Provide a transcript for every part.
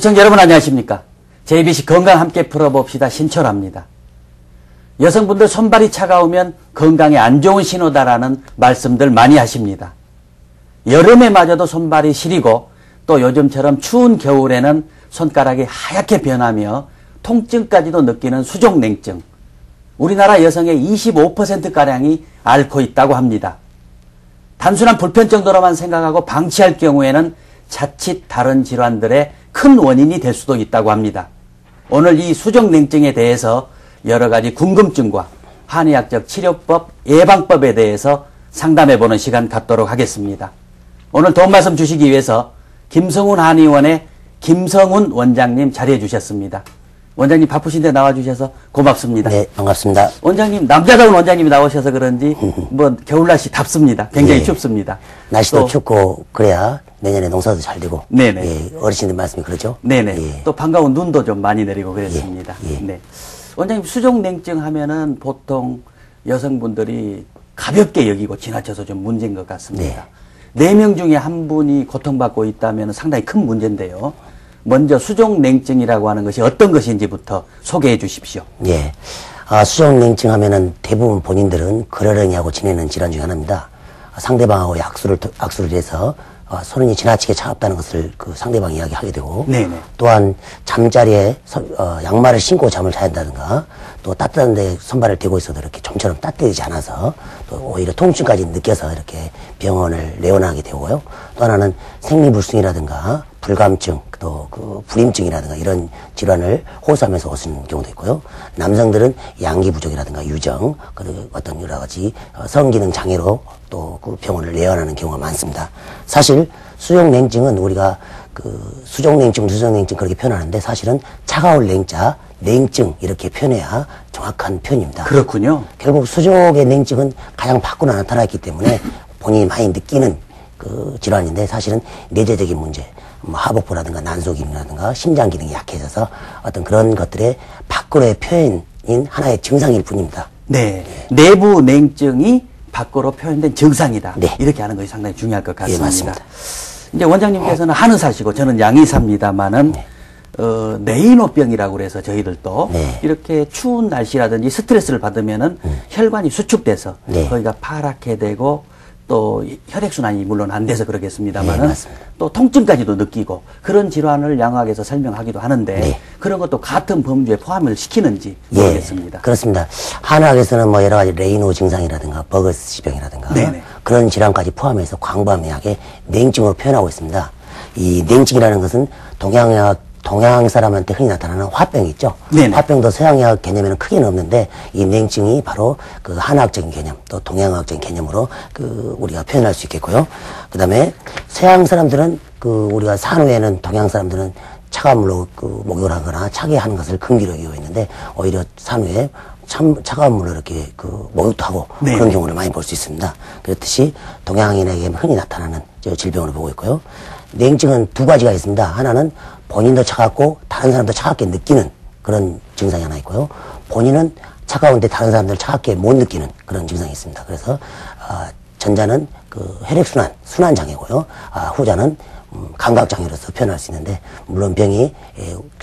시청자 여러분 안녕하십니까? JBC 건강 함께 풀어봅시다 신철합니다. 여성분들 손발이 차가우면 건강에 안 좋은 신호다라는 말씀들 많이 하십니다. 여름에마저도 손발이 시리고 또 요즘처럼 추운 겨울에는 손가락이 하얗게 변하며 통증까지도 느끼는 수족냉증. 우리나라 여성의 25%가량이 앓고 있다고 합니다. 단순한 불편 정도로만 생각하고 방치할 경우에는 자칫 다른 질환들의 큰 원인이 될 수도 있다고 합니다. 오늘 이 수족냉증에 대해서 여러 가지 궁금증과 한의학적 치료법, 예방법에 대해서 상담해보는 시간 갖도록 하겠습니다. 오늘 도움 말씀 주시기 위해서 김성훈 한의원의 김성훈 원장님 자리해 주셨습니다. 원장님 바쁘신데 나와주셔서 고맙습니다. 네, 반갑습니다. 원장님, 남자다운 원장님이 나오셔서 그런지 겨울날씨 답습니다. 굉장히 네. 춥습니다. 날씨도 춥고 그래야 내년에 농사도 잘 되고. 네네. 예, 어르신들 말씀이 그러죠. 네네. 예. 또 반가운 눈도 좀 많이 내리고 그랬습니다. 예. 네. 원장님, 수족냉증 하면은 보통 여성분들이 가볍게 여기고 지나쳐서 좀 문제인 것 같습니다. 네 명 중에 한 분이 고통받고 있다면 상당히 큰 문제인데요. 먼저 수족냉증이라고 하는 것이 어떤 것인지부터 소개해 주십시오. 예. 수족냉증 하면은 대부분 본인들은 그러려니 하고 지내는 질환 중에 하나입니다. 상대방하고 악수를 해서 손이 지나치게 차갑다는 것을 그 상대방이 이야기하게 되고. 네네. 또한 잠자리에 양말을 신고 잠을 자야 한다든가 또 따뜻한 데 손발을 대고 있어도 이렇게 좀처럼 따뜻하지 않아서 또 오히려 통증까지 느껴서 이렇게 병원을 내원하게 되고요. 또 하나는 생리불순이라든가 불감증, 또 그 불임증이라든가 이런 질환을 호소하면서 오시는 경우도 있고요. 남성들은 양기 부족이라든가 유정, 그리고 어떤 여러 가지 성기능 장애로 또 그 병원을 내원하는 경우가 많습니다. 사실 수족냉증은 우리가 그 수족냉증 그렇게 표현하는데 사실은 차가울 냉자, 냉증 이렇게 표현해야 정확한 표현입니다. 그렇군요. 결국 수족의 냉증은 가장 밖으로 나타나기 때문에 본인이 많이 느끼는 그 질환인데 사실은 내재적인 문제, 하복부라든가 난소기능이라든가 심장 기능이 약해져서 어떤 그런 것들의 밖으로의 표현인 하나의 증상일 뿐입니다. 네. 내부 냉증이 밖으로 표현된 증상이다. 네. 이렇게 하는 것이 상당히 중요할 것 같습니다. 예, 맞습니다. 이제 원장님께서는 한의사시고 저는 양의사입니다만은 네. 내인호병이라고 그래서 저희들도 네. 이렇게 추운 날씨라든지 스트레스를 받으면은 혈관이 수축돼서 네. 거기가 파랗게 되고 또 혈액순환이 물론 안 돼서 그러겠습니다만은 네, 맞습니다. 또 통증까지도 느끼고 그런 질환을 양학에서 설명하기도 하는데 네. 그런 것도 같은 범주에 포함을 시키는지 모르겠습니다. 예, 그렇습니다. 한의학에서는 뭐 여러 가지 레이노 증상이라든가 버거스지병이라든가 네네. 그런 질환까지 포함해서 광범위하게 냉증으로 표현하고 있습니다. 이 냉증이라는 것은 동양 사람한테 흔히 나타나는 화병이 있죠. 네네. 화병도 서양의학 개념에는 크게는 없는데 이 냉증이 바로 그 한의학적인 개념 또 동양의학적인 개념으로 그 우리가 표현할 수 있겠고요. 그다음에 서양 사람들은 그 우리가 산후에는 동양 사람들은 차가운 물로 그 목욕을 하거나 차게 하는 것을 금기로 여기고 있는데 오히려 산후에 참 차가운 물로 이렇게 그 목욕도 하고 네. 그런 경우를 많이 볼 수 있습니다. 그렇듯이 동양인에게 흔히 나타나는 질병으로 보고 있고요. 냉증은 두 가지가 있습니다. 하나는 본인도 차갑고 다른 사람도 차갑게 느끼는 그런 증상이 하나 있고요. 본인은 차가운데 다른 사람들 차갑게 못 느끼는 그런 증상이 있습니다. 그래서 전자는 그 혈액순환, 순환장애고요. 후자는 감각장애로서 표현할 수 있는데 물론 병이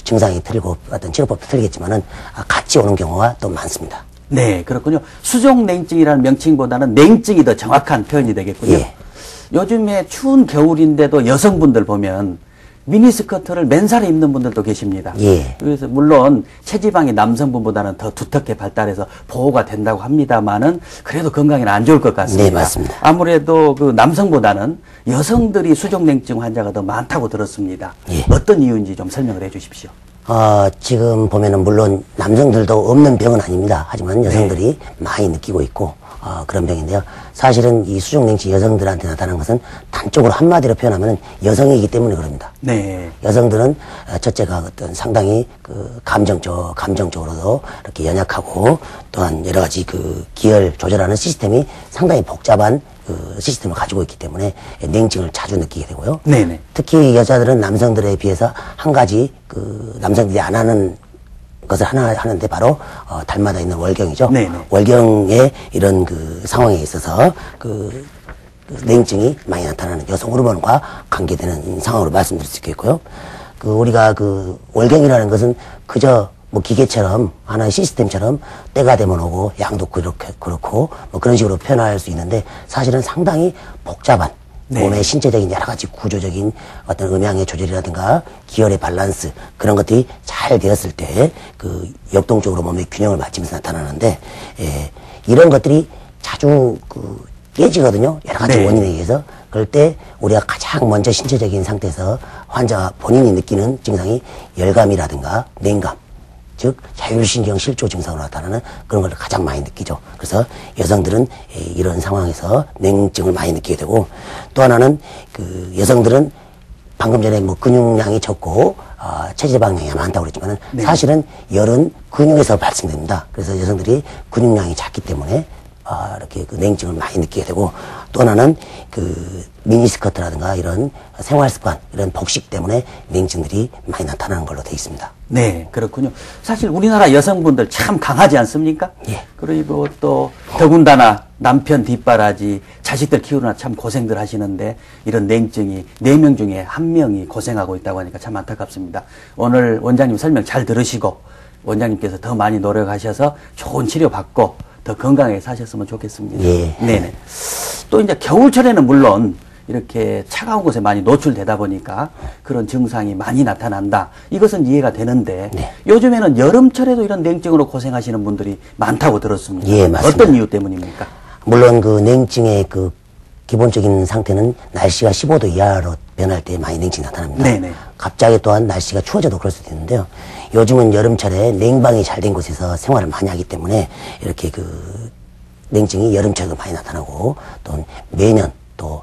증상이 틀리고 어떤 치료법도 틀리겠지만은 같이 오는 경우가 또 많습니다. 네, 그렇군요. 수족냉증이라는 명칭보다는 냉증이 더 정확한 표현이 되겠군요. 예. 요즘에 추운 겨울인데도 여성분들 보면 미니스커트를 맨살에 입는 분들도 계십니다. 예. 그래서 물론 체지방이 남성분보다는 더 두텁게 발달해서 보호가 된다고 합니다만은 그래도 건강에는 안 좋을 것 같습니다. 네, 맞습니다. 아무래도 그 남성보다는 여성들이 수족냉증 환자가 더 많다고 들었습니다. 예. 어떤 이유인지 좀 설명을 해 주십시오. 지금 보면은 물론 남성들도 없는 병은 아닙니다. 하지만 여성들이 많이 느끼고 있고 그런 병인데요. 사실은 이 수족냉증 여성들한테 나타나는 것은 단적으로 한마디로 표현하면 여성이기 때문에 그럽니다. 네. 여성들은 첫째가 어떤 상당히 그 감정적으로도 이렇게 연약하고 또한 여러 가지 그 기혈 조절하는 시스템이 상당히 복잡한 그 시스템을 가지고 있기 때문에 냉증을 자주 느끼게 되고요. 네네. 특히 여자들은 남성들에 비해서 한 가지 그 남성들이 안 하는 것을 하나 하는데 바로 달마다 있는 월경이죠. 네네. 월경의 이런 그 상황에 있어서 그 냉증이 많이 나타나는 여성 호르몬과 관계되는 상황으로 말씀드릴 수 있겠고요. 우리가 월경이라는 것은 그저 뭐 기계처럼 하나의 시스템처럼 때가 되면 오고 양도 그렇고 뭐 그런 식으로 표현할 수 있는데 사실은 상당히 복잡한 몸의 신체적인 여러 가지 구조적인 어떤 음양의 조절이라든가 기혈의 밸런스 그런 것들이 잘 되었을 때 역동적으로 몸의 균형을 맞추면서 나타나는데 이런 것들이 자주 깨지거든요. 여러 가지 원인에 의해서. 그럴 때 우리가 가장 먼저 신체적인 상태에서 환자가 본인이 느끼는 증상이 열감이라든가 냉감, 즉 자율신경 실조 증상으로 나타나는 그런 걸 가장 많이 느끼죠. 그래서 여성들은 이런 상황에서 냉증을 많이 느끼게 되고, 또 하나는 여성들은 방금 전에 뭐 근육량이 적고 체지방량이 많다고 그랬지만은 사실은 열은 근육에서 발생됩니다. 그래서 여성들이 근육량이 작기 때문에 이렇게 냉증을 많이 느끼게 되고, 또 하나는 미니스커트라든가 이런 생활습관, 이런 복식 때문에 냉증들이 많이 나타나는 걸로 되어 있습니다. 네, 그렇군요. 사실 우리나라 여성분들 참 강하지 않습니까? 예. 그리고 또 더군다나 남편 뒷바라지, 자식들 키우느라 참 고생들 하시는데 이런 냉증이 4명 중에 1명이 고생하고 있다고 하니까 참 안타깝습니다. 오늘 원장님 설명 잘 들으시고 원장님께서 더 많이 노력하셔서 좋은 치료 받고 더 건강하게 사셨으면 좋겠습니다. 예. 네네. 또 이제 겨울철에는 물론 이렇게 차가운 곳에 많이 노출되다 보니까 그런 증상이 많이 나타난다. 이것은 이해가 되는데 요즘에는 여름철에도 이런 냉증으로 고생하시는 분들이 많다고 들었습니다. 예, 맞습니다. 어떤 이유 때문입니까? 물론 냉증의 기본적인 상태는 날씨가 15도 이하로 변할 때 많이 냉증이 나타납니다. 네네. 갑자기 또한 날씨가 추워져도 그럴 수도 있는데요. 요즘은 여름철에 냉방이 잘 된 곳에서 생활을 많이 하기 때문에 이렇게 냉증이 여름철에도 많이 나타나고, 또 매년 또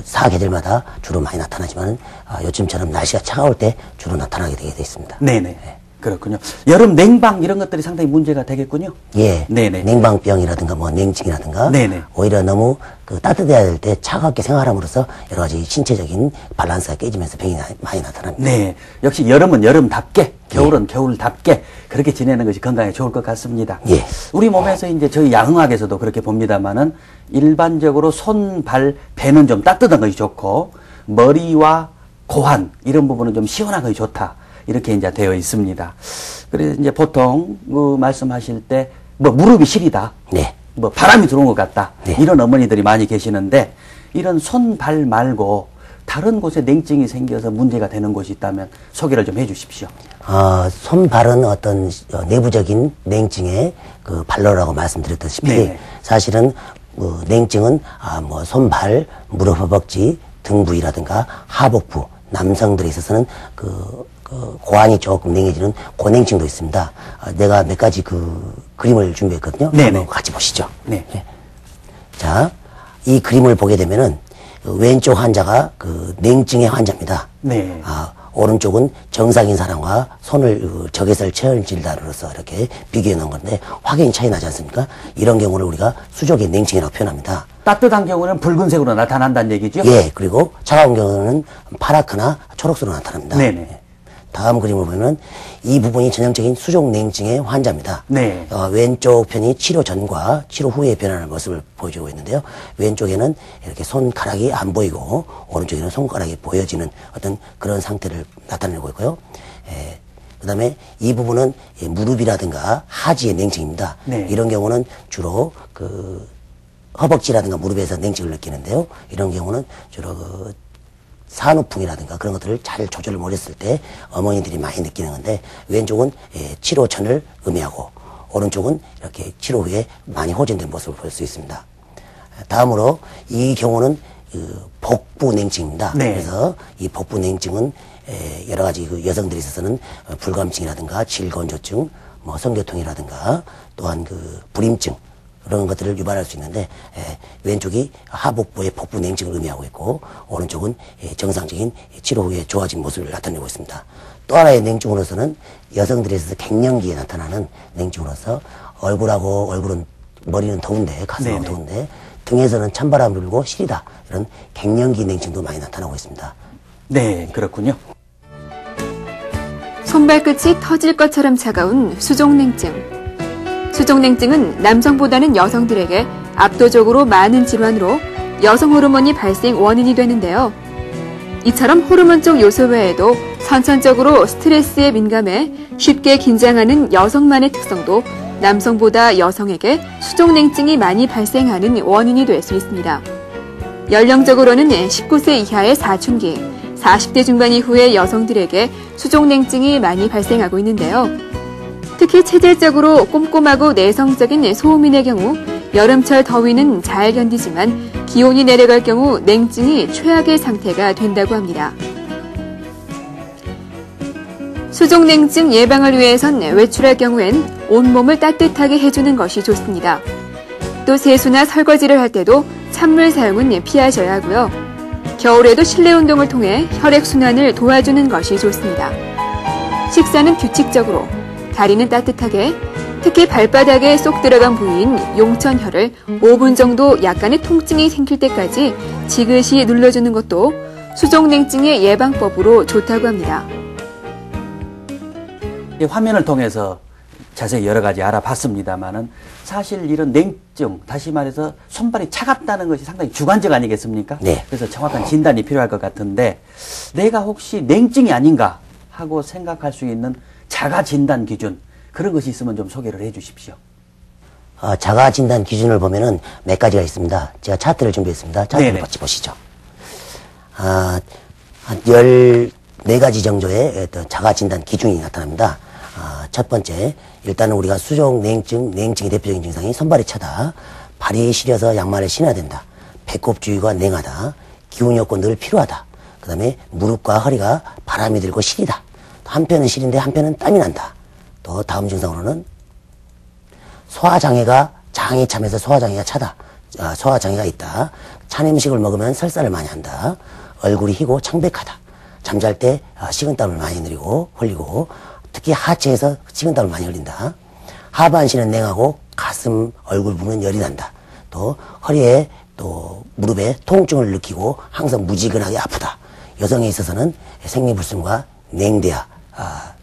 사계절마다 주로 많이 나타나지만 요즘처럼 날씨가 차가울 때 주로 나타나게 되게 돼 있습니다. 네네. 그렇군요. 여름 냉방 이런 것들이 상당히 문제가 되겠군요. 예. 네네. 냉방병이라든가 뭐 냉증이라든가 네네. 오히려 너무 따뜻해야 될 때 차갑게 생활함으로써 여러 가지 신체적인 밸런스가 깨지면서 병이 많이 나타납니다. 네. 역시 여름은 여름답게, 겨울은 겨울답게 그렇게 지내는 것이 건강에 좋을 것 같습니다. 예. 우리 몸에서 이제 저희 양의학에서도 그렇게 봅니다만은 일반적으로 손, 발, 배는 좀 따뜻한 것이 좋고 머리와 고환 이런 부분은 좀 시원한 것이 좋다. 이렇게 이제 되어 있습니다. 그래서 이제 보통 말씀하실 때 뭐 무릎이 시리다. 네. 뭐 바람이 들어온 것 같다. 네. 이런 어머니들이 많이 계시는데 이런 손, 발 말고 다른 곳에 냉증이 생겨서 문제가 되는 곳이 있다면 소개를 좀 해 주십시오. 손, 발은 어떤 내부적인 냉증의 발로라고 말씀드렸다시피 네. 사실은 냉증은 뭐 손, 발, 무릎, 허벅지, 등 부위라든가 하복부, 남성들에 있어서는 고환이 조금 냉해지는 고냉증도 있습니다. 내가 몇 가지 그림을 준비했거든요. 네네. 한번 같이 보시죠. 네. 자, 이 그림을 보게 되면은 왼쪽 환자가 냉증의 환자입니다. 네. 오른쪽은 정상인 사람과 손을 적외선 체온진단으로서 이렇게 비교해 놓은 건데 확연히 차이 나지 않습니까? 이런 경우를 우리가 수족의 냉증이라고 표현합니다. 따뜻한 경우는 붉은색으로 나타난다는 얘기죠? 예, 그리고 차가운 경우는 파랗거나 초록색으로 나타납니다. 네네. 다음 그림을 보면 이 부분이 전형적인 수족 냉증의 환자입니다. 네. 왼쪽 편이 치료 전과 치료 후의 변하는 모습을 보여주고 있는데요. 왼쪽에는 이렇게 손가락이 안 보이고 오른쪽에는 손가락이 보여지는 어떤 그런 상태를 나타내고 있고요. 그 다음에 이 부분은 무릎이라든가 하지의 냉증입니다. 네. 이런 경우는 주로 허벅지라든가 무릎에서 냉증을 느끼는데요. 이런 경우는 주로 산후풍이라든가 그런 것들을 잘 조절을 못했을 때 어머니들이 많이 느끼는 건데, 왼쪽은 치료 전을 의미하고 오른쪽은 이렇게 치료 후에 많이 호전된 모습을 볼 수 있습니다. 다음으로 이 경우는 복부 냉증입니다. 네. 그래서 이 복부 냉증은 여러 가지 여성들이 있어서는 불감증이라든가 질건조증, 뭐 성교통이라든가 또한 불임증 그런 것들을 유발할 수 있는데, 왼쪽이 하복부의 복부 냉증을 의미하고 있고 오른쪽은 정상적인 치료 후에 좋아진 모습을 나타내고 있습니다. 또 하나의 냉증으로서는 여성들에 있어서 갱년기에 나타나는 냉증으로서 얼굴은 머리는 더운데 가슴은 네네. 더운데 등에서는 찬바람 불고 시리다, 이런 갱년기 냉증도 많이 나타나고 있습니다. 네, 그렇군요. 손발끝이 터질 것처럼 차가운 수족냉증. 수족냉증은 남성보다는 여성들에게 압도적으로 많은 질환으로 여성 호르몬이 발생 원인이 되는데요. 이처럼 호르몬 쪽 요소 외에도 선천적으로 스트레스에 민감해 쉽게 긴장하는 여성만의 특성도 남성보다 여성에게 수족냉증이 많이 발생하는 원인이 될 수 있습니다. 연령적으로는 19세 이하의 사춘기, 40대 중반 이후의 여성들에게 수족냉증이 많이 발생하고 있는데요. 특히 체질적으로 꼼꼼하고 내성적인 소음인의 경우 여름철 더위는 잘 견디지만 기온이 내려갈 경우 냉증이 최악의 상태가 된다고 합니다. 수족냉증 예방을 위해선 외출할 경우엔 온몸을 따뜻하게 해주는 것이 좋습니다. 또 세수나 설거지를 할 때도 찬물 사용은 피하셔야 하고요. 겨울에도 실내 운동을 통해 혈액순환을 도와주는 것이 좋습니다. 식사는 규칙적으로, 다리는 따뜻하게, 특히 발바닥에 쏙 들어간 부위인 용천혈을 5분 정도 약간의 통증이 생길 때까지 지그시 눌러주는 것도 수족냉증의 예방법으로 좋다고 합니다. 화면을 통해서 자세히 여러 가지 알아봤습니다만은 사실 이런 냉증, 다시 말해서 손발이 차갑다는 것이 상당히 주관적 아니겠습니까? 네. 그래서 정확한 진단이 필요할 것 같은데 내가 혹시 냉증이 아닌가 하고 생각할 수 있는 자가 진단 기준 그런 것이 있으면 좀 소개를 해 주십시오. 자가 진단 기준을 보면은 몇 가지가 있습니다. 제가 차트를 준비했습니다. 차트를 네네. 같이 보시죠. 한 14가지 정도의 어떤 자가 진단 기준이 나타납니다. 첫 번째, 일단은 우리가 수족냉증, 냉증의 대표적인 증상이 손발이 차다, 발이 시려서 양말을 신어야 된다, 배꼽 주위가 냉하다, 기운이 없고 늘 피로하다, 그 다음에 무릎과 허리가 바람이 들고 시리다, 한편은 시린데 한편은 땀이 난다. 또 다음 증상으로는 소화장애가 장이 참해서 소화장애가 차다, 소화장애가 있다, 찬 음식을 먹으면 설사를 많이 한다, 얼굴이 희고 창백하다, 잠잘 때 식은땀을 많이 흘리고 특히 하체에서 식은땀을 많이 흘린다, 하반신은 냉하고 가슴, 얼굴 부분은 열이 난다, 또 허리에 또 무릎에 통증을 느끼고 항상 무지근하게 아프다, 여성에 있어서는 생리불순과 냉대야,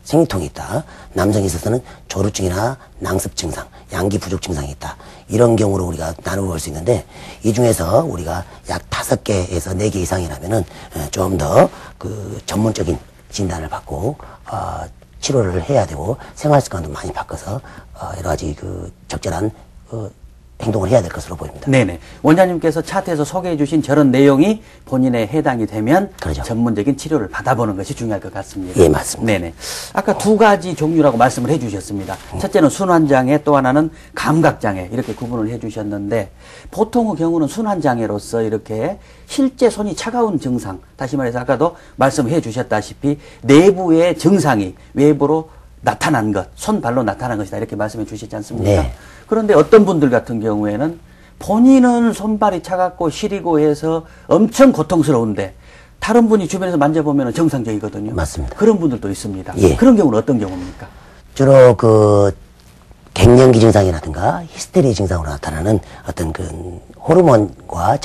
생리통이 있다, 남성에 있어서는 조루증이나 낭습 증상, 양기 부족 증상이 있다. 이런 경우로 우리가 나누어 볼 수 있는데 이 중에서 우리가 약 5개에서 4개 이상이라면은 좀 더 그 전문적인 진단을 받고 치료를 해야 되고 생활 습관도 많이 바꿔서 여러 가지 그 적절한 행동을 해야 될 것으로 보입니다. 네네. 원장님께서 차트에서 소개해 주신 저런 내용이 본인에 해당이 되면 그렇죠. 전문적인 치료를 받아보는 것이 중요할 것 같습니다. 예, 맞습니다. 네네. 아까 2가지 종류라고 말씀을 해 주셨습니다. 첫째는 순환장애, 또 하나는 감각장애 이렇게 구분을 해 주셨는데 보통의 경우는 순환장애로서 이렇게 실제 손이 차가운 증상, 다시 말해서 아까도 말씀해 주셨다시피 내부의 증상이 외부로 나타난 것, 손발로 나타난 것이다 이렇게 말씀해 주시지 않습니까? 네. 그런데 어떤 분들 같은 경우에는 본인은 손발이 차갑고 시리고 해서 엄청 고통스러운데 다른 분이 주변에서 만져보면 정상적이거든요. 맞습니다. 그런 분들도 있습니다. 예. 그런 경우는 어떤 경우입니까? 주로 그 갱년기 증상이라든가 히스테리 증상으로 나타나는 어떤 그 호르몬과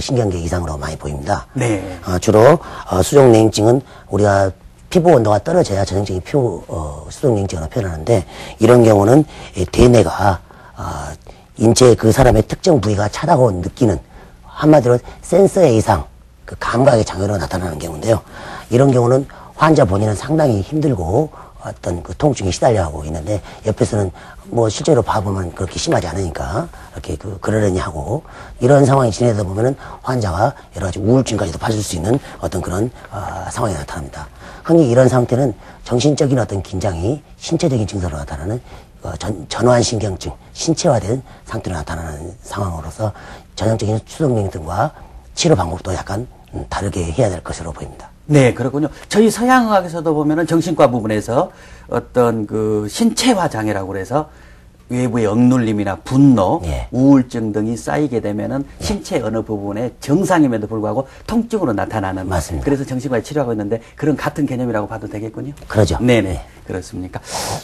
신경계 이상으로 많이 보입니다. 네. 주로 수족냉증은 우리가 피부 온도가 떨어져야 전형적인 수족냉증으로 표현하는데 이런 경우는 대뇌가 인체의 그 사람의 특정 부위가 차다고 느끼는 한마디로 센서의 이상 그 감각의 장애로 나타나는 경우인데요. 이런 경우는 환자 본인은 상당히 힘들고 어떤 그 통증에 시달려 하고 있는데 옆에서는 뭐 실제로 봐보면 그렇게 심하지 않으니까 이렇게 그러려니 하고 이런 상황이 지내다 보면은 환자가 여러 가지 우울증까지도 받을 수 있는 어떤 그런 상황이 나타납니다. 흔히 이런 상태는 정신적인 어떤 긴장이 신체적인 증상으로 나타나는 전환신경증, 신체화된 상태로 나타나는 상황으로서 전형적인 수족냉증과 치료 방법도 약간 다르게 해야 될 것으로 보입니다. 네, 그렇군요. 저희 서양의학에서도 보면은 정신과 부분에서 어떤 그 신체화 장애라고 그래서 외부의 억눌림이나 분노, 예. 우울증 등이 쌓이게 되면은 신체 어느 부분에 정상임에도 불구하고 통증으로 나타나는. 맞습니다. 그래서 정신과에 치료하고 있는데 그런 같은 개념이라고 봐도 되겠군요. 그러죠. 네네. 네. 그렇습니까?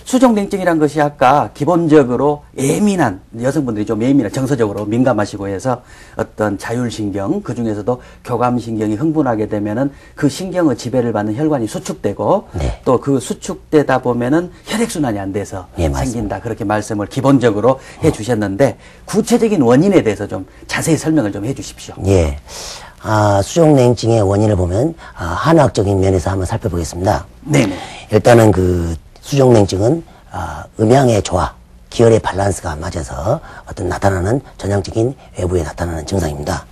수족냉증이란 것이 아까 기본적으로 예민한, 여성분들이 좀 예민한, 정서적으로 민감하시고 해서 어떤 자율신경, 그 중에서도 교감신경이 흥분하게 되면은 그 신경의 지배를 받는 혈관이 수축되고 네. 또 그 수축되다 보면은 혈액순환이 안 돼서 예, 맞습니다. 생긴다. 그렇게 말씀을 기본적으로 해 주셨는데 구체적인 원인에 대해서 좀 자세히 설명을 좀 해 주십시오. 예. 수족냉증의 원인을 보면 한의학적인 면에서 한번 살펴보겠습니다. 네네. 일단은 그 수족냉증은 음양의 조화, 기혈의 밸런스가 맞아서 어떤 나타나는 전형적인 외부에 나타나는 증상입니다.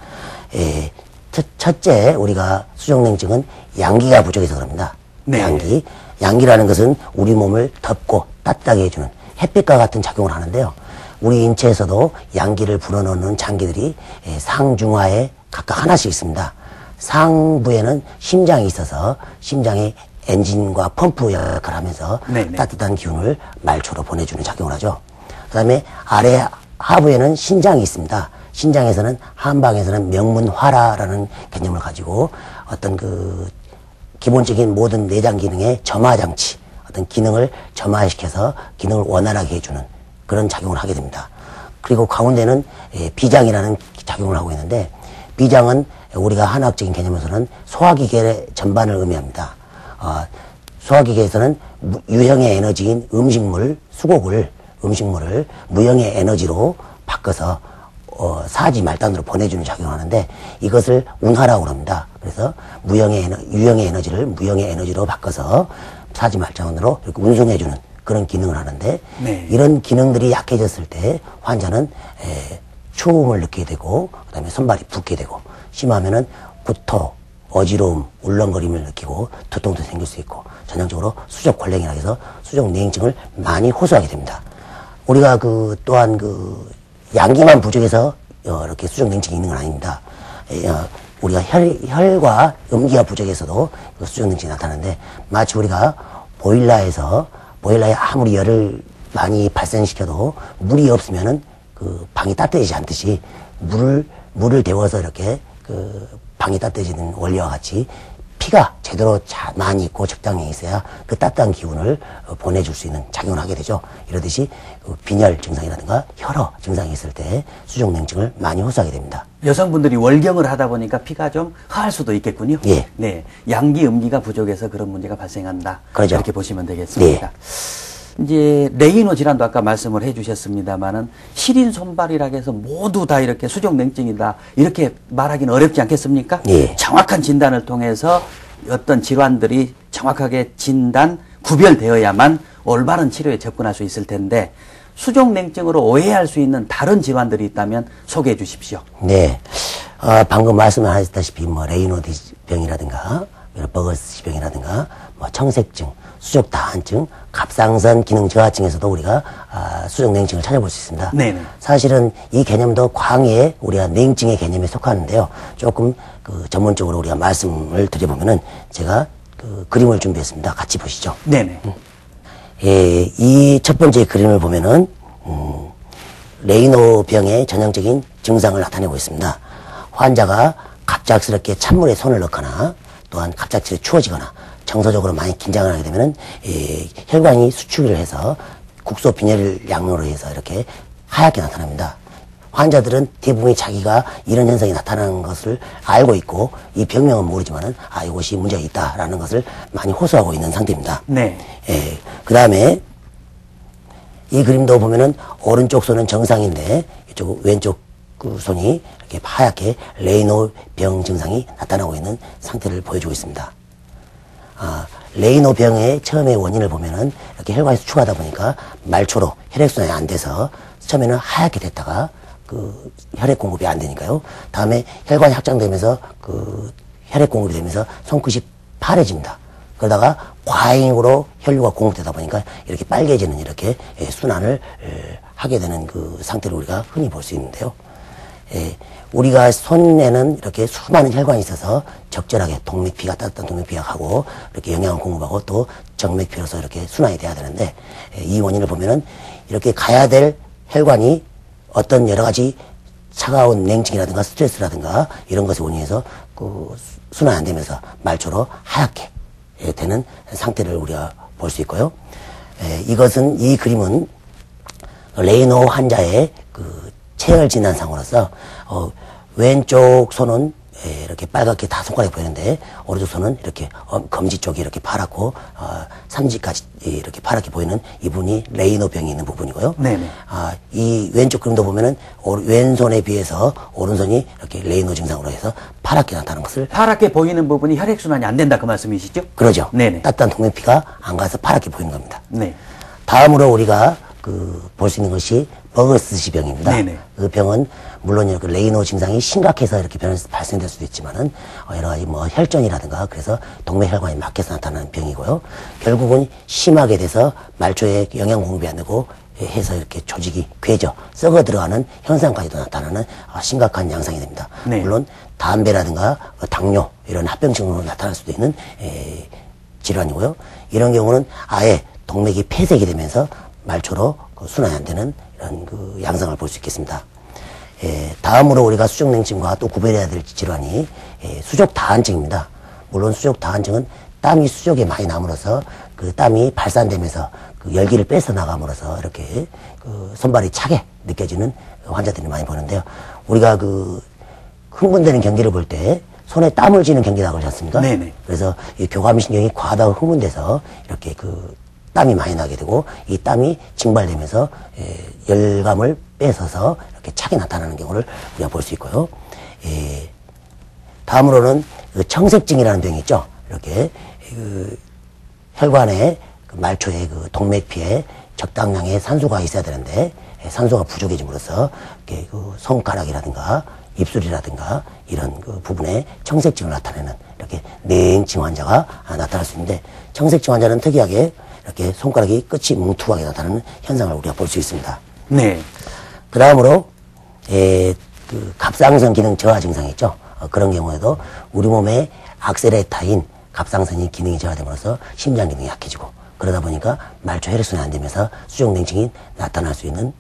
첫째, 우리가 수족냉증은 양기가 부족해서 그럽니다. 네. 양기라는 것은 우리 몸을 덮고 따뜻하게 해주는 햇빛과 같은 작용을 하는데요. 우리 인체에서도 양기를 불어넣는 장기들이 상중하에 각각 하나씩 있습니다. 상부에는 심장이 있어서 심장의 엔진과 펌프 역할을 하면서 네네. 따뜻한 기운을 말초로 보내주는 작용을 하죠. 그 다음에 아래 하부에는 신장이 있습니다. 신장에서는 한방에서는 명문화라라는 개념을 가지고 어떤 그 기본적인 모든 내장 기능의 점화장치, 어떤 기능을 점화시켜서 기능을 원활하게 해주는 그런 작용을 하게 됩니다. 그리고 가운데는 비장이라는 작용을 하고 있는데, 비장은 우리가 한의학적인 개념에서는 소화기계 전반을 의미합니다. 소화기계에서는 유형의 에너지인 음식물을 무형의 에너지로 바꿔서 사지 말단으로 보내주는 작용을 하는데, 이것을 운하라고 합니다. 그래서 유형의 에너지를 무형의 에너지로 바꿔서 사지 말단으로 이렇게 운송해주는 그런 기능을 하는데, 네. 이런 기능들이 약해졌을 때 환자는 추움을 느끼게 되고, 그 다음에 손발이 붓게 되고, 심하면은 구토, 어지러움, 울렁거림을 느끼고 두통도 생길 수 있고, 전형적으로 수족골랭이라 해서 수족냉증을 많이 호소하게 됩니다. 우리가 또한 양기만 부족해서 이렇게 수족냉증이 있는 건 아닙니다. 우리가 혈과 음기가 부족해서도 수족냉증이 나타나는데, 마치 우리가 보일러에 아무리 열을 많이 발생시켜도 물이 없으면은 그 방이 따뜻해지지 않듯이 물을 데워서 이렇게 방이 따뜻해지는 원리와 같이 피가 제대로 많이 있고 적당히 있어야 그 따뜻한 기운을 보내줄 수 있는 작용을 하게 되죠. 이러듯이 빈혈 증상이라든가 혈허 증상이 있을 때 수족냉증을 많이 호소하게 됩니다. 여성분들이 월경을 하다 보니까 피가 좀 허할 수도 있겠군요. 예. 네. 양기, 음기가 부족해서 그런 문제가 발생한다. 그러죠. 이렇게 보시면 되겠습니다. 이제 레이노 질환도 아까 말씀을 해주셨습니다만은 시린 손발이라고 해서 모두 다 이렇게 수족냉증이다 이렇게 말하기는 어렵지 않겠습니까? 예. 정확한 진단을 통해서 어떤 질환들이 정확하게 구별되어야만 올바른 치료에 접근할 수 있을 텐데, 수족냉증으로 오해할 수 있는 다른 질환들이 있다면 소개해 주십시오. 네. 방금 말씀하셨다시피 레이노드 병이라든가 버거스 병이라든가 청색증, 수족다한증, 갑상선 기능 저하증에서도 우리가 수족냉증을 찾아볼 수 있습니다. 네네. 사실은 이 개념도 광의의 우리가 냉증의 개념에 속하는데요. 조금 전문적으로 우리가 말씀을 드려보면은 제가 그림을 준비했습니다. 같이 보시죠. 네네. 이 첫 번째 그림을 보면은 레이노 병의 전형적인 증상을 나타내고 있습니다. 환자가 갑작스럽게 찬물에 손을 넣거나 또한 갑작스레 추워지거나 정서적으로 많이 긴장을 하게 되면은 혈관이 수축을 해서 국소 빈혈 양으로 해서 이렇게 하얗게 나타납니다. 환자들은 대부분이 자기가 이런 현상이 나타나는 것을 알고 있고 이 병명은 모르지만은 이것이 문제가 있다라는 것을 많이 호소하고 있는 상태입니다. 네. 그 다음에 이 그림도 보면은 오른쪽 손은 정상인데 이쪽 왼쪽 손이 이렇게 하얗게 레이노 병 증상이 나타나고 있는 상태를 보여주고 있습니다. 레이노 병의 처음의 원인을 보면은 이렇게 혈관이 수축하다 보니까 말초로 혈액순환이 안 돼서 처음에는 하얗게 됐다가 혈액 공급이 안 되니까요. 다음에 혈관이 확장되면서 혈액 공급이 되면서 손끝이 파래집니다. 그러다가 과잉으로 혈류가 공급되다 보니까 이렇게 빨개지는 이렇게 순환을 하게 되는 그 상태를 우리가 흔히 볼 수 있는데요. 우리가 손에는 이렇게 수많은 혈관이 있어서 적절하게 따뜻한 동맥피가 가고 이렇게 영양을 공급하고 또 정맥피로서 이렇게 순환이 돼야 되는데, 이 원인을 보면은 이렇게 가야 될 혈관이 어떤 여러 가지 차가운 냉증이라든가 스트레스라든가 이런 것에 원인해서 순환이 안 되면서 말초로 하얗게 되는 상태를 우리가 볼 수 있고요. 이 그림은 레이노 환자의 체열 진단상으로서 왼쪽 손은 이렇게 빨갛게 다 손가락이 보이는데 오른쪽 손은 이렇게 검지 쪽이 이렇게 파랗고 삼지까지 이렇게 파랗게 보이는 이 부분이 레이노병이 있는 부분이고요. 네네. 이 왼쪽 그림도 보면은 왼손에 비해서 오른손이 이렇게 레이노 증상으로 해서 파랗게 나타나는 것을 파랗게 보이는 부분이 혈액순환이 안 된다 그 말씀이시죠? 그러죠. 네네. 따뜻한 동맥피가 안 가서 파랗게 보이는 겁니다. 네. 다음으로 우리가 볼 수 있는 것이 버거스시 병입니다. 네네. 그 병은 물론 이렇게 레이노 증상이 심각해서 이렇게 발생될 수도 있지만은 여러 가지 뭐 혈전이라든가 그래서 동맥혈관이 막혀서 나타나는 병이고요. 결국은 심하게 돼서 말초에 영양 공급이 안 되고 해서 이렇게 조직이 괴져 썩어 들어가는 현상까지도 나타나는 심각한 양상이 됩니다. 네. 물론 담배라든가 당뇨 이런 합병증으로 나타날 수도 있는 질환이고요. 이런 경우는 아예 동맥이 폐색이 되면서 말초로 순환이 안 되는 이런 양상을 볼 수 있겠습니다. 다음으로 우리가 수족냉증과 또 구별해야 될 질환이 수족다한증입니다. 물론 수족다한증은 땀이 수족에 많이 남으로써 그 땀이 발산되면서 그 열기를 뺏어 나감으로써 이렇게 손발이 차게 느껴지는 환자들이 많이 보는데요. 우리가 흥분되는 경기를 볼 때 손에 땀을 쥐는 경기라고 그러지 않습니까? 네네. 그래서 이 교감신경이 과다로 흥분돼서 이렇게 땀이 많이 나게 되고 이 땀이 증발되면서 열감을 뺏어서 이렇게 차게 나타나는 경우를 우리가 볼 수 있고요. 다음으로는 청색증이라는 병이 있죠. 이렇게 혈관에 말초에 동맥피에 적당량의 산소가 있어야 되는데 산소가 부족해짐으로써 이렇게 손가락이라든가 입술이라든가 이런 부분에 청색증을 나타내는 이렇게 냉증 환자가 나타날 수 있는데 청색증 환자는 특이하게 이렇게 손가락이 끝이 뭉툭하게 나타나는 현상을 우리가 볼 수 있습니다. 네. 그 다음으로, 갑상선 기능 저하 증상이 있죠. 그런 경우에도 우리 몸에 악세레타인 갑상선이 기능이 저하됨으로써 심장 기능이 약해지고 그러다 보니까 말초 혈액순환이 안 되면서 수족냉증이 나타날 수 있는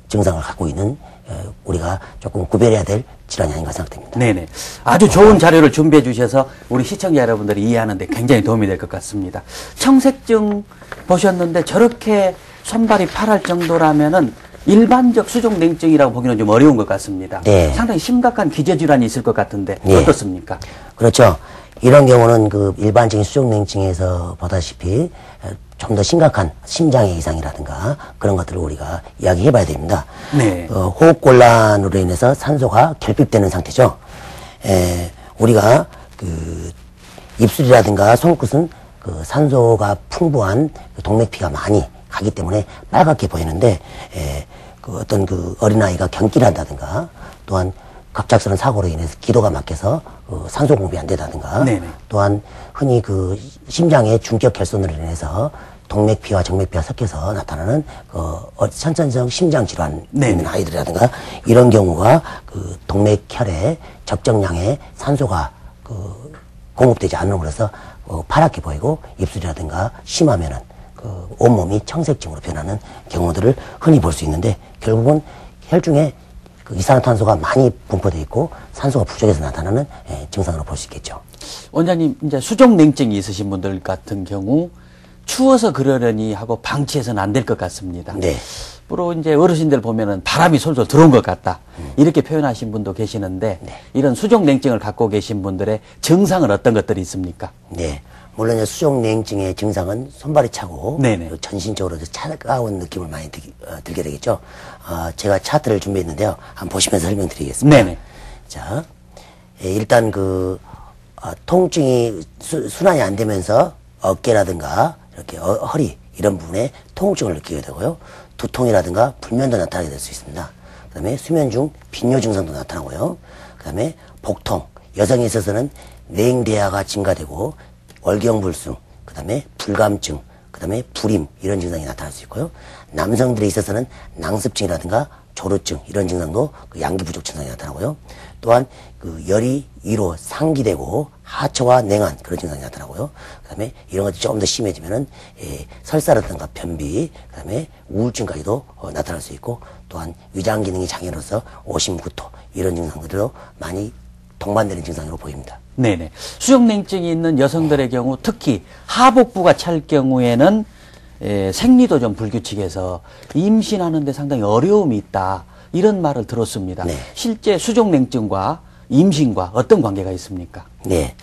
증상을 갖고 있는 우리가 조금 구별해야 될 질환이 아닌가 생각됩니다. 네네. 아주 좋은 자료를 준비해 주셔서 우리 시청자 여러분들이 이해하는 데 굉장히 도움이 될 것 같습니다. 청색증 보셨는데 저렇게 손발이 파랄 정도라면은 일반적 수족냉증이라고 보기는 좀 어려운 것 같습니다. 네. 상당히 심각한 기저질환이 있을 것 같은데 네. 어떻습니까? 그렇죠. 이런 경우는 일반적인 수족냉증에서 보다시피 좀 더 심각한 심장의 이상이라든가 그런 것들을 우리가 이야기해 봐야 됩니다. 네. 호흡곤란으로 인해서 산소가 결핍되는 상태죠. 우리가 입술이라든가 손끝은 산소가 풍부한 동맥피가 많이 가기 때문에 빨갛게 보이는데 어떤 어린아이가 경기를 한다든가 또한 갑작스러운 사고로 인해서 기도가 막혀서 산소 공급이 안 되다든가 네네. 또한 흔히 심장의 중격 결손으로 인해서 동맥피와 정맥피가 섞여서 나타나는 선천성 심장 질환 있는 아이들이라든가 이런 경우가 동맥혈에 적정량의 산소가 공급되지 않음으로써 파랗게 보이고 입술이라든가 심하면은 온몸이 청색증으로 변하는 경우들을 흔히 볼 수 있는데 결국은 혈중에 이산화탄소가 많이 분포되어 있고 산소가 부족해서 나타나는 증상으로 볼 수 있겠죠. 원장님, 이제 수족냉증이 있으신 분들 같은 경우 추워서 그러려니 하고 방치해서는 안 될 것 같습니다. 네. 주로 이제 어르신들 보면은 바람이 솔솔 들어온 것 같다. 이렇게 표현하신 분도 계시는데 네. 이런 수족냉증을 갖고 계신 분들의 증상은 어떤 것들이 있습니까? 네. 물론 수족냉증의 증상은 손발이 차고 네네. 전신적으로 차가운 느낌을 많이 들게 되겠죠. 제가 차트를 준비했는데요. 한번 보시면서 설명드리겠습니다. 네네. 자, 일단 통증이 순환이 안 되면서 어깨라든가 이렇게 허리 이런 부분에 통증을 느끼게 되고요. 두통이라든가 불면도 나타나게 될 수 있습니다. 그 다음에 수면 중 빈뇨 증상도 나타나고요. 그 다음에 복통, 여성에 있어서는 냉대화가 증가되고 월경불순, 그 다음에 불감증, 그 다음에 불임 이런 증상이 나타날 수 있고요. 남성들에 있어서는 낭습증이라든가 조루증 이런 증상도 양기 부족 증상이 나타나고요. 또한 열이 위로 상기되고 하처와 냉한 그런 증상이 나타나고요. 그 다음에 이런 것들이 조금 더 심해지면은 설사라든가 변비, 그 다음에 우울증까지도 나타날 수 있고 또한 위장 기능이 장애로서 오심구토 이런 증상들도 많이 동반되는 증상으로 보입니다. 네네. 수족냉증이 있는 여성들의 경우 특히 하복부가 찰 경우에는 생리도 좀 불규칙해서 임신하는데 상당히 어려움이 있다. 이런 말을 들었습니다. 네. 실제 수족냉증과 임신과 어떤 관계가 있습니까? 네.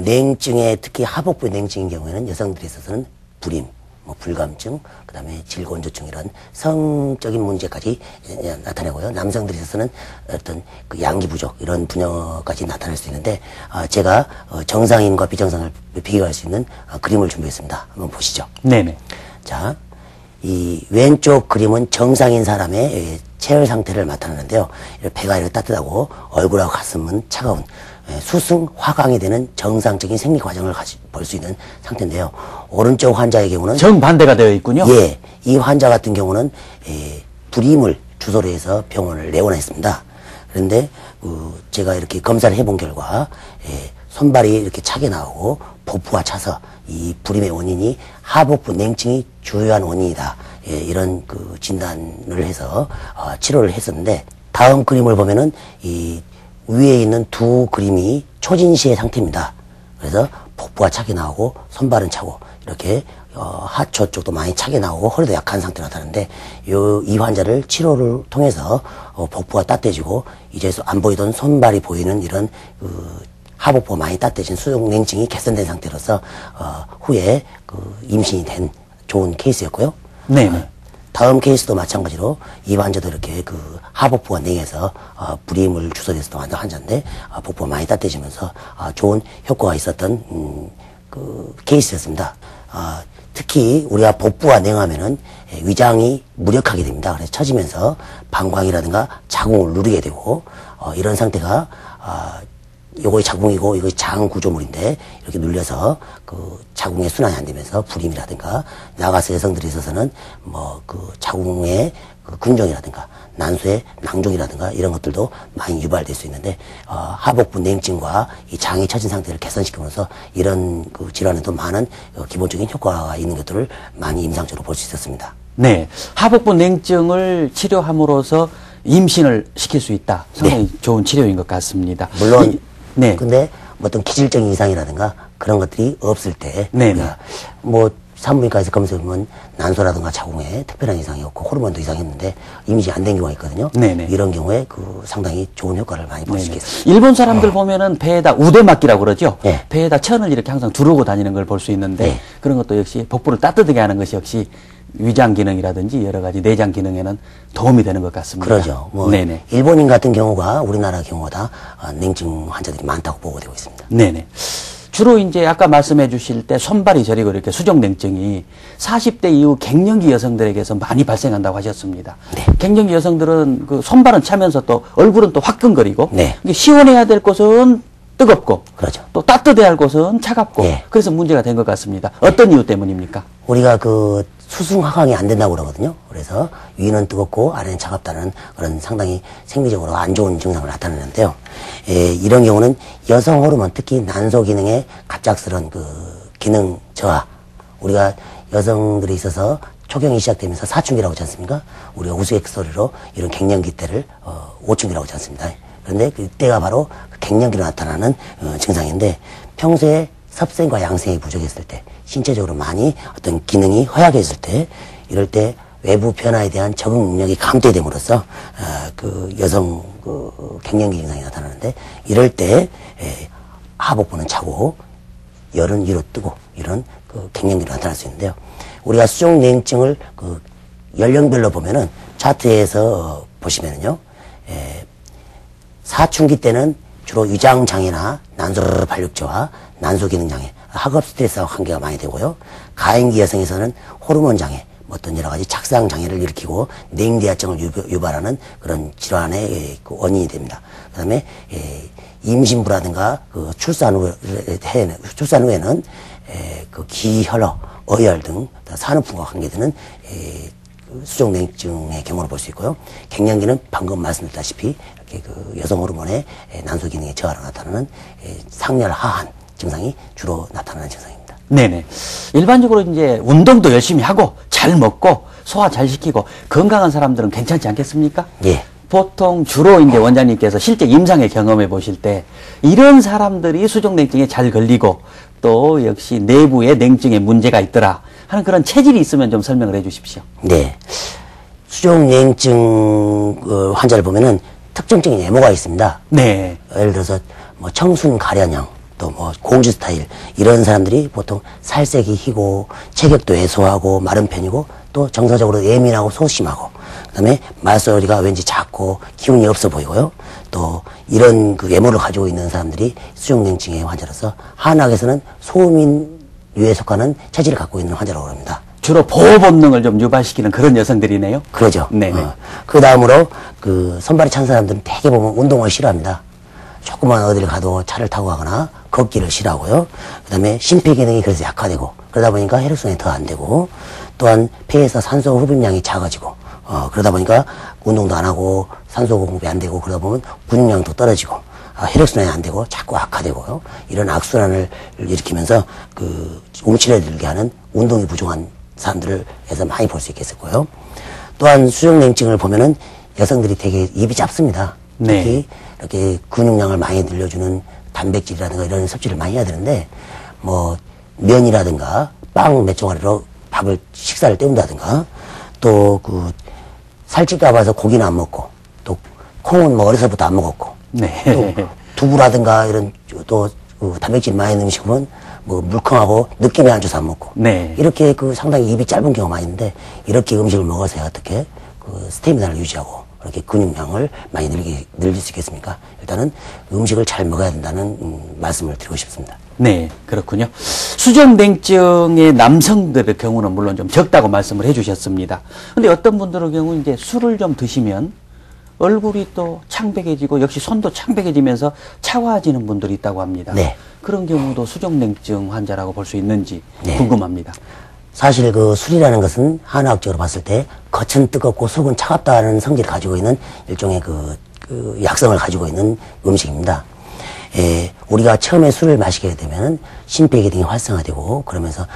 냉증에 특히 하복부 냉증인 경우에는 여성들에 있어서는 불임, 뭐 불감증, 그다음에 질건조증 이런 성적인 문제까지 나타내고요. 남성들에 있어서는 어떤 그 양기 부족 이런 분야까지 나타날 수 있는데 제가 정상인과 비정상을 비교할 수 있는 그림을 준비했습니다. 한번 보시죠. 네네. 자, 이 왼쪽 그림은 정상인 사람의 체열 상태를 나타내는데요. 배가 이렇게 따뜻하고 얼굴하고 가슴은 차가운 수승 화강이 되는 정상적인 생리 과정을 볼 수 있는 상태인데요. 오른쪽 환자의 경우는 정반대가 되어 있군요. 예, 이 환자 같은 경우는 불임을 주소로 해서 병원을 내원했습니다. 그런데 제가 이렇게 검사를 해본 결과 손발이 이렇게 차게 나오고 복부가 차서 이 불임의 원인이 하복부 냉증이 주요한 원인이다. 이런 그 진단을 해서 치료를 했었는데 다음 그림을 보면은 이 위에 있는 두 그림이 초진시의 상태입니다. 그래서 복부가 차게 나오고 손발은 차고 이렇게 하초 쪽도 많이 차게 나오고 허리도 약한 상태로 나타나는데 이 환자를 치료를 통해서 복부가 따뜻해지고 이제 안 보이던 손발이 보이는 이런 하복부가 많이 따뜻해진 수족냉증이 개선된 상태로서 후에 임신이 된 좋은 케이스였고요. 네네. 다음 케이스도 마찬가지로 이 환자도 이렇게 하복부가 냉해서 불임을 주소해서 왔던 환자인데 복부가 많이 따뜻해지면서 좋은 효과가 있었던 케이스였습니다. 특히 우리가 복부가 냉하면은 위장이 무력하게 됩니다. 그래서 처지면서 방광이라든가 자궁을 누르게 되고 이런 상태가 요거의 자궁이고 이것이 장 구조물인데 이렇게 눌려서 자궁의 순환이 안 되면서 불임이라든가 나가서 여성들이 있어서는 뭐 자궁의 근종이라든가 난소의 낭종이라든가 이런 것들도 많이 유발될 수 있는데 하복부 냉증과 이 장이 처진 상태를 개선시키면서 이런 질환에도 많은 기본적인 효과가 있는 것들을 많이 임상적으로 볼 수 있었습니다. 네, 하복부 냉증을 치료함으로써 임신을 시킬 수 있다. 상당히 네. 좋은 치료인 것 같습니다. 물론 네. 근데 어떤 기질적인 이상이라든가 그런 것들이 없을 때 네. 뭐 산부인과에서 검사해보면 난소라든가 자궁에 특별한 이상이 없고 호르몬도 이상했는데 임신이 안 된 경우가 있거든요. 네네. 이런 경우에 상당히 좋은 효과를 많이 볼 수 있겠습니다. 일본 사람들 보면은 배에다 우대막기라고 그러죠. 네. 배에다 천을 이렇게 항상 두르고 다니는 걸 볼 수 있는데 네. 그런 것도 역시 복부를 따뜻하게 하는 것이 역시 위장 기능이라든지 여러 가지 내장 기능에는 도움이 되는 것 같습니다. 그러죠. 뭐 네네. 일본인 같은 경우가 우리나라 경우보다 냉증 환자들이 많다고 보고되고 있습니다. 네네. 주로 이제 아까 말씀해 주실 때 손발이 저리고 이렇게 수족냉증이 40대 이후 갱년기 여성들에게서 많이 발생한다고 하셨습니다. 네. 갱년기 여성들은 손발은 차면서 또 얼굴은 또 화끈거리고 네. 시원해야 될 곳은 뜨겁고 그렇죠. 또 따뜻해야 할 곳은 차갑고 네. 그래서 문제가 된 것 같습니다. 어떤 이유 때문입니까? 우리가 수승 화강이 안 된다고 그러거든요. 그래서 위는 뜨겁고 아래는 차갑다는 그런 상당히 생리적으로 안 좋은 증상을 나타내는데요. 이런 경우는 여성 호르몬, 특히 난소 기능의 갑작스런 기능 저하. 우리가 여성들이 있어서 초경이 시작되면서 사춘기라고 하지 않습니까? 우리가 우스갯소리로 이런 갱년기 때를 오춘기라고 하지 않습니다. 그런데 그때가 바로 갱년기로 나타나는 증상인데 평소에 섭생과 양생이 부족했을 때 신체적으로 많이 어떤 기능이 허약해졌을 때 이럴 때 외부 변화에 대한 적응 능력이 감퇴됨으로써 여성 갱년기 증상이 나타나는데 이럴 때 하복부는 차고 열은 위로 뜨고 이런 갱년기로 나타날 수 있는데요. 우리가 수족냉증을 연령별로 보면은 차트에서 보시면은요. 사춘기 때는 주로 위장장애나 난소 발육저하, 난소 기능 장애, 학업 스트레스와 관계가 많이 되고요. 가임기 여성에서는 호르몬 장애, 어떤 여러 가지 착상 장애를 일으키고 냉대화증을 유발하는 그런 질환의 원인이 됩니다. 그다음에 임신부라든가 출산 후에는 기혈어, 어혈 등 산후풍과 관계되는 수족냉증의 경우를 볼 수 있고요. 갱년기는 방금 말씀드렸다시피 이렇게 여성 호르몬의 난소 기능의 저하로 나타나는 상열 하한 증상이 주로 나타나는 증상입니다. 네네. 일반적으로 이제 운동도 열심히 하고 잘 먹고 소화 잘 시키고 건강한 사람들은 괜찮지 않겠습니까? 예. 보통 주로 이제 원장님께서 실제 임상에 경험해 보실 때 이런 사람들이 수족냉증에 잘 걸리고 또 역시 내부에 냉증에 문제가 있더라 하는 그런 체질이 있으면 좀 설명을 해 주십시오. 네. 수족냉증 환자를 보면은 특징적인 외모가 있습니다. 네. 예를 들어서 뭐 청순 가련형, 또 뭐 공주 스타일 이런 사람들이 보통 살색이 희고 체격도 왜소하고 마른 편이고 또 정서적으로 예민하고 소심하고 그다음에 말소리가 왠지 작고 기운이 없어 보이고요. 또 이런 그 외모를 가지고 있는 사람들이 수족냉증의 환자로서 한의학에서는 소음인류에 속하는 체질을 갖고 있는 환자라고 합니다. 주로 보호 본능을 좀 유발시키는 그런 여성들이네요. 그러죠. 네네. 그 다음으로 그 손발이 찬 사람들은 되게 보면 운동을 싫어합니다. 조금만 어디를 가도 차를 타고 가거나 걷기를 싫어하고요. 그 다음에 심폐기능이 그래서 약화되고 그러다 보니까 혈액순환이 더 안 되고 또한 폐에서 산소 흡입량이 작아지고 그러다 보니까 운동도 안 하고 산소 공급이 안 되고 그러다 보면 근육량도 떨어지고 혈액순환이 안 되고 자꾸 악화되고요. 이런 악순환을 일으키면서 그 움츠려 들게 하는 운동이 부족한 사람들에서 많이 볼 수 있겠고요. 또한 수족냉증을 보면은 여성들이 되게 입이 짧습니다. 네. 특히 이렇게 근육량을 많이 늘려주는 단백질이라든가 이런 섭취를 많이 해야 되는데 뭐 면이라든가 빵 몇 조각으로 식사를 때운다든가 또 그 살찔까 봐서 고기는 안 먹고 또 콩은 뭐 어려서부터 안 먹었고 네. 또 두부라든가 이런 또 그 단백질 많이 있는 음식은 뭐 물컹하고 느낌이 안 좋아서 안 먹고 네. 이렇게 그 상당히 입이 짧은 경우가 많이 있는데 이렇게 음식을 먹어서 어떻게 그 스태미나를 유지하고 이렇게 근육량을 많이 늘릴 수 있겠습니까? 일단은 음식을 잘 먹어야 된다는 말씀을 드리고 싶습니다. 네, 그렇군요. 수족냉증의 남성들의 경우는 물론 좀 적다고 말씀을 해주셨습니다. 근데 어떤 분들의 경우 이제 술을 좀 드시면 얼굴이 또 창백해지고 역시 손도 창백해지면서 차가워지는 분들이 있다고 합니다. 네. 그런 경우도 수족냉증 환자라고 볼 수 있는지 네. 궁금합니다. 사실 그 술이라는 것은 한의학적으로 봤을 때 겉은 뜨겁고 속은 차갑다는 성질을 가지고 있는 일종의 그 약성을 가지고 있는 음식입니다. 우리가 처음에 술을 마시게 되면은 심폐기능이 활성화되고 그러면서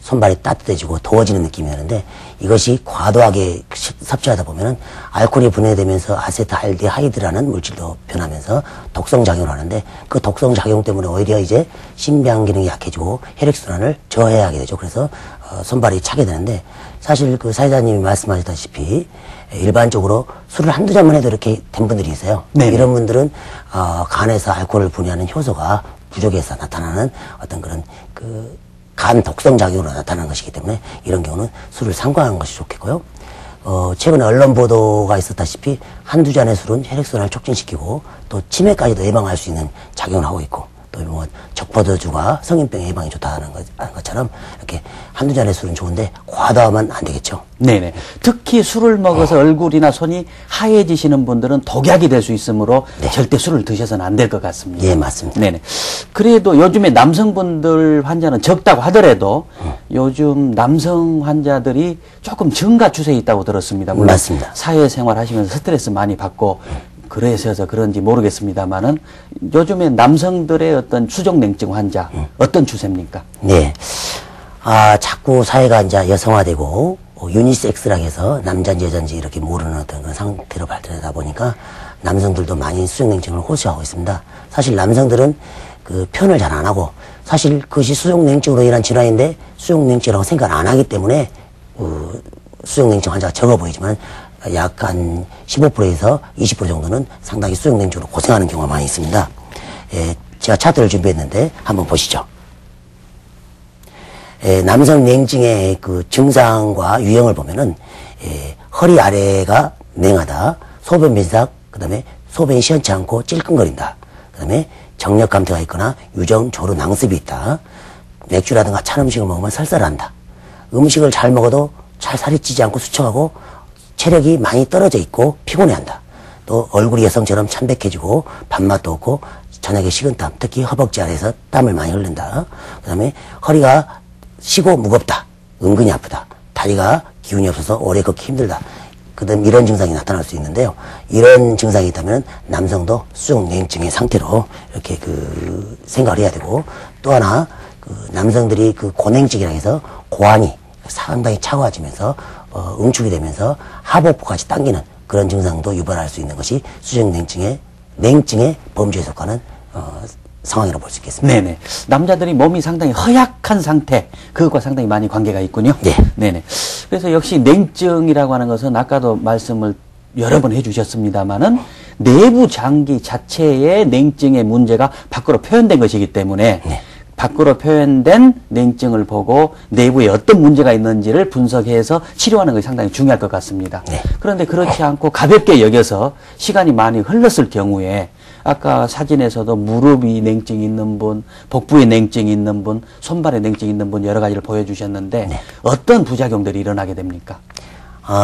손발이 따뜻해지고 더워지는 느낌이 드는데 이것이 과도하게 섭취하다 보면은 알코올이 분해되면서 아세트알데하이드라는 물질도 변하면서 독성 작용을 하는데 그 독성 작용 때문에 오히려 이제 심장 기능이 약해지고 혈액순환을 저해야 하게 되죠. 그래서 손발이 차게 되는데 사실 그 사회자님이 말씀하셨다시피 일반적으로 술을 한두 잔만 해도 이렇게 된 분들이 있어요. 네. 이런 분들은 간에서 알코올을 분해하는 효소가 부족해서 나타나는 어떤 그런 간 독성 작용으로 나타나는 것이기 때문에 이런 경우는 술을 삼가하는 것이 좋겠고요. 최근에 언론 보도가 있었다시피 한두 잔의 술은 혈액순환을 촉진시키고 또 치매까지도 예방할 수 있는 작용을 하고 있고 또 뭐 적포도주가 성인병 예방에 좋다는 것처럼 이렇게 한두 잔의 술은 좋은데 과다하면 안 되겠죠. 네네. 특히 술을 먹어서 얼굴이나 손이 하얘지시는 분들은 독약이 될 수 있으므로 네. 절대 술을 드셔서는 안 될 것 같습니다. 예, 맞습니다. 네네. 그래도 요즘에 남성분들 환자는 적다고 하더라도 요즘 남성 환자들이 조금 증가 추세에 있다고 들었습니다. 물론 맞습니다. 사회생활 하시면서 스트레스 많이 받고 그래서 그런지 모르겠습니다만은 요즘에 남성들의 어떤 수족냉증 환자 어떤 추세입니까? 네. 자꾸 사회가 이제 여성화되고 유니섹스라고 해서 남자인지 여자인지 이렇게 모르는 어떤 그런 상태로 발전하다 보니까 남성들도 많이 수족냉증을 호소하고 있습니다. 사실 남성들은 그 표현을 잘 안 하고 사실 그것이 수족냉증으로 인한 질환인데 수족냉증이라고 생각 안 하기 때문에 수족냉증 환자가 적어 보이지만 약 한 15%에서 20% 정도는 상당히 수족냉증으로 고생하는 경우가 많이 있습니다. 제가 차트를 준비했는데 한번 보시죠. 남성 냉증의 그 증상과 유형을 보면은 허리 아래가 냉하다, 소변 변sắc, 그 다음에 소변이 시원치 않고 찔끔거린다, 그 다음에 정력 감퇴가 있거나 유정, 조루, 낭습이 있다, 맥주라든가 찬 음식을 먹으면 설사한다, 음식을 잘 먹어도 잘 살이 찌지 않고 수척하고 체력이 많이 떨어져 있고 피곤해한다. 또 얼굴이 여성처럼 참백해지고 밥맛도 없고 저녁에 식은땀, 특히 허벅지 아래에서 땀을 많이 흘린다. 그 다음에 허리가 시고 무겁다. 은근히 아프다. 다리가 기운이 없어서 오래 걷기 힘들다. 그 다음 이런 증상이 나타날 수 있는데요. 이런 증상이 있다면 남성도 수족냉증의 상태로 이렇게 생각을 해야 되고 또 하나 남성들이 고냉증이라고 해서 고환이 상당히 차가워지면서 응축이 되면서 하복부까지 당기는 그런 증상도 유발할 수 있는 것이 수족냉증의 범주에 속하는 상황이라고 볼 수 있겠습니다. 네네. 남자들이 몸이 상당히 허약한 상태, 그것과 상당히 많이 관계가 있군요. 네. 네네. 그래서 역시 냉증이라고 하는 것은 아까도 말씀을 여러 번 해주셨습니다만은 내부 장기 자체의 냉증의 문제가 밖으로 표현된 것이기 때문에 네. 밖으로 표현된 냉증을 보고 내부에 어떤 문제가 있는지를 분석해서 치료하는 것이 상당히 중요할 것 같습니다. 네. 그런데 그렇지 않고 가볍게 여겨서 시간이 많이 흘렀을 경우에 아까 사진에서도 무릎이 냉증이 있는 분, 복부에 냉증이 있는 분, 손발에 냉증이 있는 분 여러 가지를 보여주셨는데 네. 어떤 부작용들이 일어나게 됩니까?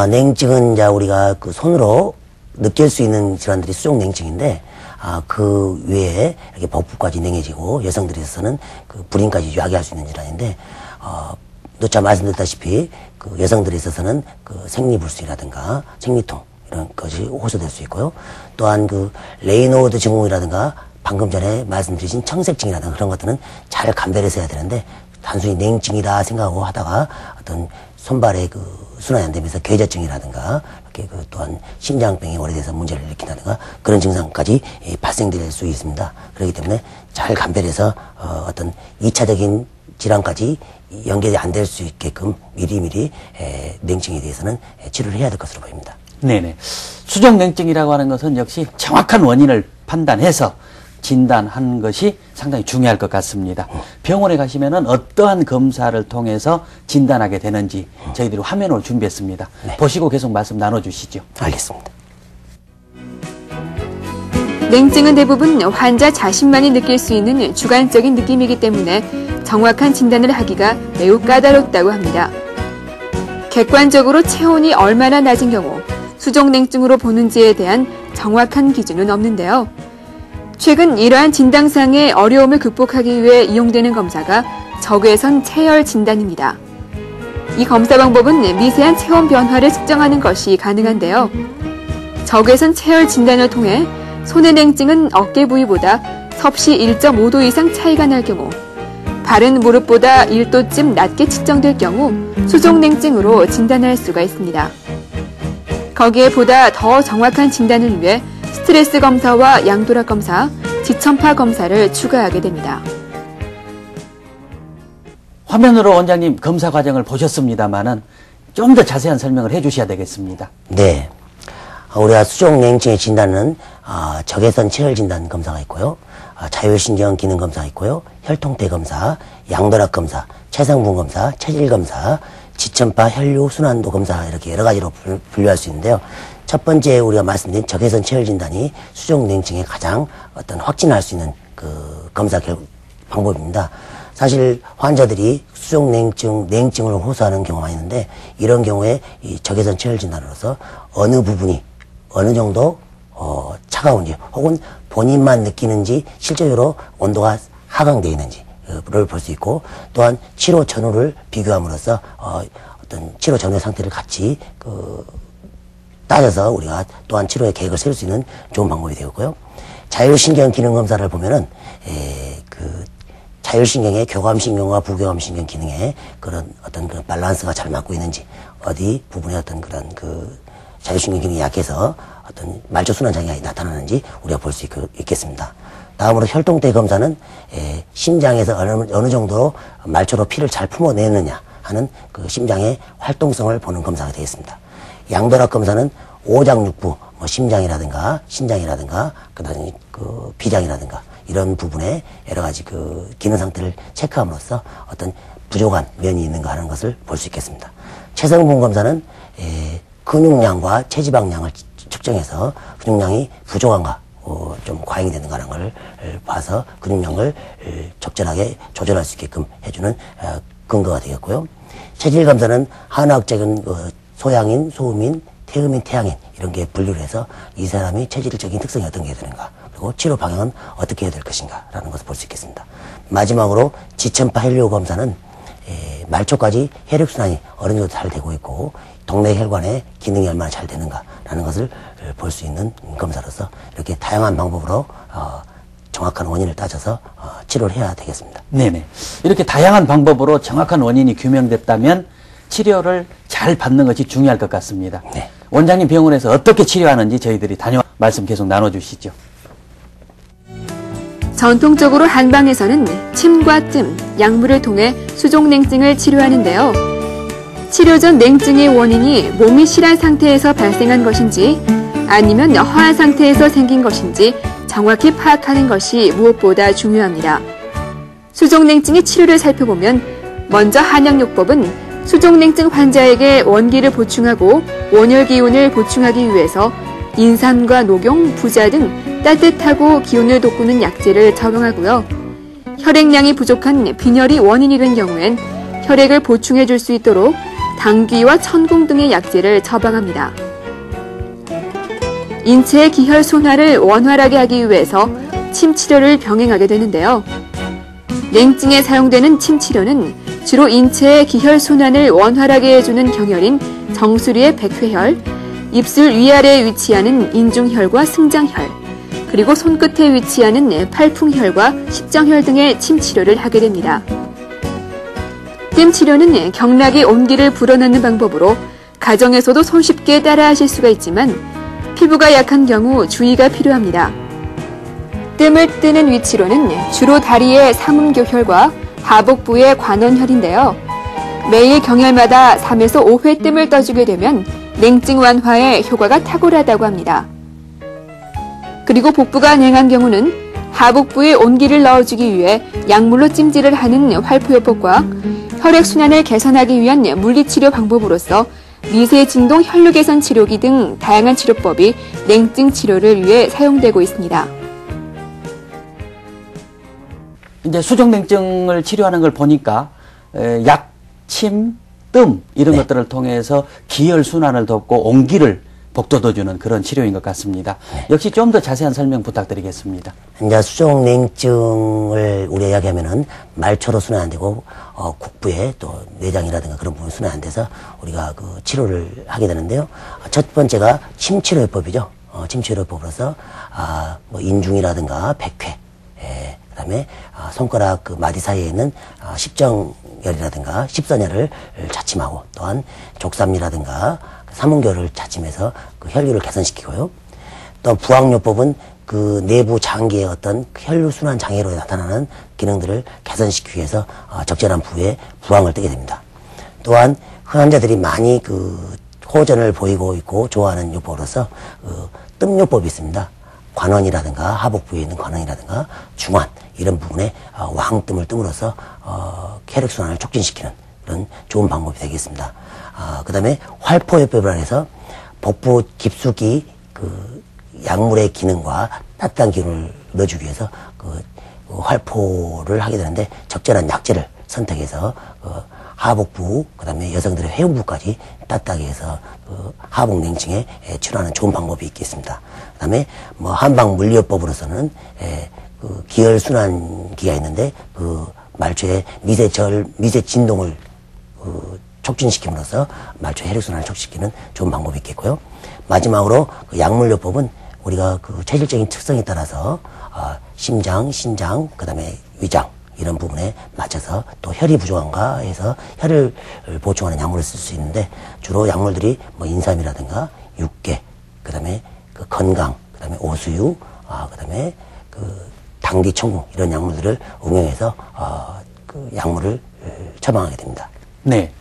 냉증은 이제 우리가 그 손으로 느낄 수 있는 질환들이 수족 냉증인데, 그 외에 이렇게 복부까지 냉해지고 여성들에 있어서는 그 불임까지 야기할 수 있는 질환인데, 누차 말씀드렸다시피 그 여성들에 있어서는 그 생리불순이라든가 생리통 이런 것이 호소될 수 있고요. 또한 그 레이노드 증후이라든가 방금 전에 말씀드린 청색증이라든가 그런 것들은 잘 감별해서 해야 되는데 단순히 냉증이다 생각하고 하다가 어떤 손발의 그 순환이 안 되면서 괴저증이라든가 이렇게 그 또한 심장병이 오래돼서 문제를 일으킨다든가 그런 증상까지 발생될 수 있습니다. 그렇기 때문에 잘 감별해서 어떤 2차적인 질환까지 연결이 안 될 수 있게끔 미리미리 냉증에 대해서는 치료를 해야 될 것으로 보입니다. 네네. 수족냉증이라고 하는 것은 역시 정확한 원인을 판단해서 진단하는 것이 상당히 중요할 것 같습니다. 병원에 가시면은 어떠한 검사를 통해서 진단하게 되는지 저희들이 화면으로 준비했습니다. 네. 보시고 계속 말씀 나눠주시죠. 알겠습니다. 냉증은 대부분 환자 자신만이 느낄 수 있는 주관적인 느낌이기 때문에 정확한 진단을 하기가 매우 까다롭다고 합니다. 객관적으로 체온이 얼마나 낮은 경우 수족냉증으로 보는지에 대한 정확한 기준은 없는데요. 최근 이러한 진단상의 어려움을 극복하기 위해 이용되는 검사가 적외선 체열 진단입니다. 이 검사 방법은 미세한 체온 변화를 측정하는 것이 가능한데요. 적외선 체열 진단을 통해 손의 냉증은 어깨 부위보다 섭씨 1.5도 이상 차이가 날 경우, 발은 무릎보다 1도쯤 낮게 측정될 경우 수족냉증으로 진단할 수가 있습니다. 거기에 보다 더 정확한 진단을 위해 스트레스 검사와 양도락 검사, 지천파 검사를 추가하게 됩니다. 화면으로 원장님 검사 과정을 보셨습니다만은 좀 더 자세한 설명을 해주셔야 되겠습니다. 네. 우리가 수족냉증의 진단은 적외선 체열 진단 검사가 있고요. 자율신경 기능 검사가 있고요. 혈통태 검사, 양도락 검사, 체성분 검사, 체질 검사, 지천파 혈류 순환도 검사 이렇게 여러 가지로 분류할 수 있는데요. 첫 번째 우리가 말씀드린 적외선 체열 진단이 수족냉증에 가장 어떤 확진할 수 있는 그 검사 방법입니다. 사실 환자들이 냉증을 호소하는 경우가 있는데 이런 경우에 이 적외선 체열 진단으로서 어느 부분이 어느 정도 차가운지 혹은 본인만 느끼는지 실제로 온도가 하강되어 있는지를 볼 수 있고 또한 치료 전후를 비교함으로써 어떤 치료 전후 상태를 같이 따져서 우리가 또한 치료의 계획을 세울 수 있는 좋은 방법이 되었고요. 자율신경 기능 검사를 보면은 자율신경의 교감신경과 부교감신경 기능에 그런 어떤 그 밸런스가 잘 맞고 있는지 어디 부분에 어떤 그런 자율신경 기능이 약해서 어떤 말초순환 장애가 나타나는지 우리가 볼 수 있겠습니다. 다음으로 혈통태 검사는 심장에서 어느 정도 말초로 피를 잘 품어내느냐 하는 그 심장의 활동성을 보는 검사가 되겠습니다. 양도락 검사는 오장육부, 심장이라든가 신장이라든가 그다음에 비장이라든가 이런 부분에 여러 가지 기능 상태를 체크함으로써 어떤 부족한 면이 있는가 하는 것을 볼 수 있겠습니다. 체성분 검사는 근육량과 체지방량을 측정해서 근육량이 부족한가 좀 과잉이 되는가 하는 걸 봐서 근육량을 적절하게 조절할 수 있게끔 해주는 근거가 되겠고요. 체질 검사는 한의학적인 소양인, 소음인, 태음인, 태양인 이런 게 분류를 해서 이 사람이 체질적인 특성이 어떤 게 되는가 그리고 치료 방향은 어떻게 해야 될 것인가 라는 것을 볼 수 있겠습니다. 마지막으로 지천파 혈류 검사는 말초까지 혈액순환이 어느 정도 잘 되고 있고 동맥 혈관의 기능이 얼마나 잘 되는가 라는 것을 볼 수 있는 검사로서 이렇게 다양한 방법으로 정확한 원인을 따져서 치료를 해야 되겠습니다. 네네. 이렇게 다양한 방법으로 정확한 원인이 규명됐다면 치료를 잘 받는 것이 중요할 것 같습니다. 네. 원장님 병원에서 어떻게 치료하는지 저희들이 말씀 계속 나눠주시죠. 전통적으로 한방에서는 침과 찜, 약물을 통해 수족냉증을 치료하는데요. 치료 전 냉증의 원인이 몸이 실한 상태에서 발생한 것인지 아니면 허한 상태에서 생긴 것인지 정확히 파악하는 것이 무엇보다 중요합니다. 수족냉증의 치료를 살펴보면 먼저 한약요법은 수족냉증 환자에게 원기를 보충하고 원열 기운을 보충하기 위해서 인삼과 녹용, 부자 등 따뜻하고 기운을 돋구는 약재를 처방하고요. 혈액량이 부족한 빈혈이 원인이 된 경우엔 혈액을 보충해 줄 수 있도록 당귀와 천궁 등의 약재를 처방합니다. 인체의 기혈 순환을 원활하게 하기 위해서 침 치료를 병행하게 되는데요. 냉증에 사용되는 침 치료는 주로 인체의 기혈 순환을 원활하게 해주는 경혈인 정수리의 백회혈, 입술 위아래에 위치하는 인중혈과 승장혈, 그리고 손끝에 위치하는 팔풍혈과 십정혈 등의 침 치료를 하게 됩니다. 뜸 치료는 경락에 온기를 불어넣는 방법으로 가정에서도 손쉽게 따라하실 수가 있지만 피부가 약한 경우 주의가 필요합니다. 뜸을 뜨는 위치로는 주로 다리의 삼음교혈과 하복부의 관원혈인데요. 매일 경혈마다 3에서 5회 뜸을 떠주게 되면 냉증 완화에 효과가 탁월하다고 합니다. 그리고 복부가 냉한 경우는 하복부에 온기를 넣어주기 위해 약물로 찜질을 하는 활포요법과 혈액순환을 개선하기 위한 물리치료 방법으로서 미세진동 혈류개선 치료기 등 다양한 치료법이 냉증 치료를 위해 사용되고 있습니다. 이제 수족냉증을 치료하는 걸 보니까 약, 침, 뜸 이런 것들을 통해서 기혈 순환을 돕고 온기를 복돋워주는 그런 치료인 것 같습니다. 역시 좀 더 자세한 설명 부탁드리겠습니다. 이제 수족냉증을 우리가 이야기하면은 말초로 순환 안 되고 국부에 또 내장이라든가 그런 부분이 순환 안 돼서 우리가 그 치료를 하게 되는데요. 첫 번째가 침치료법이죠. 침치료법으로서 뭐 인중이라든가 백회, 그다음에 손가락 그 마디 사이에 있는 십정혈이라든가 십선혈을 자침하고 또한 족삼이라든가 삼음교를 자침해서 그 혈류를 개선시키고요. 또 부항요법은 그 내부 장기의 어떤 혈류순환 장애로 나타나는 기능들을 개선시키기 위해서 적절한 부위에 부항을 뜨게 됩니다. 또한 환자들이 많이 그 호전을 보이고 있고 좋아하는 요법으로서 뜸요법이 있습니다. 관원이라든가 하복 부위에 있는 관원이라든가 중환 이런 부분에 왕뜸을 뜸으로써 혈액순환을 촉진시키는 그런 좋은 방법이 되겠습니다. 그 다음에 활포요법이라 해서 복부 깊숙이 그 약물의 기능과 따뜻한 기운을 넣어주기 위해서 그 활포를 하게 되는데 적절한 약재를 선택해서 하복부, 그 다음에 여성들의 회음부까지 따뜻하게 해서 하복 냉증에 치료하는 좋은 방법이 있겠습니다. 그 다음에 뭐 한방 물리요법으로서는 그 기혈 순환기가 있는데 그 말초의 미세 진동을 촉진시킴으로써 말초 혈액순환을 촉진시키는 좋은 방법이 있겠고요. 마지막으로 그 약물요법은 우리가 그 체질적인 특성에 따라서 심장, 신장, 그 다음에 위장 이런 부분에 맞춰서 또 혈이 부족한가 해서 혈을 보충하는 약물을 쓸 수 있는데 주로 약물들이 뭐 인삼이라든가 육개, 그 다음에 그 건강, 그 다음에 오수유, 그 다음에 그 당귀, 천궁 이런 약물들을 응용해서 그 약물을 처방하게 됩니다. 네.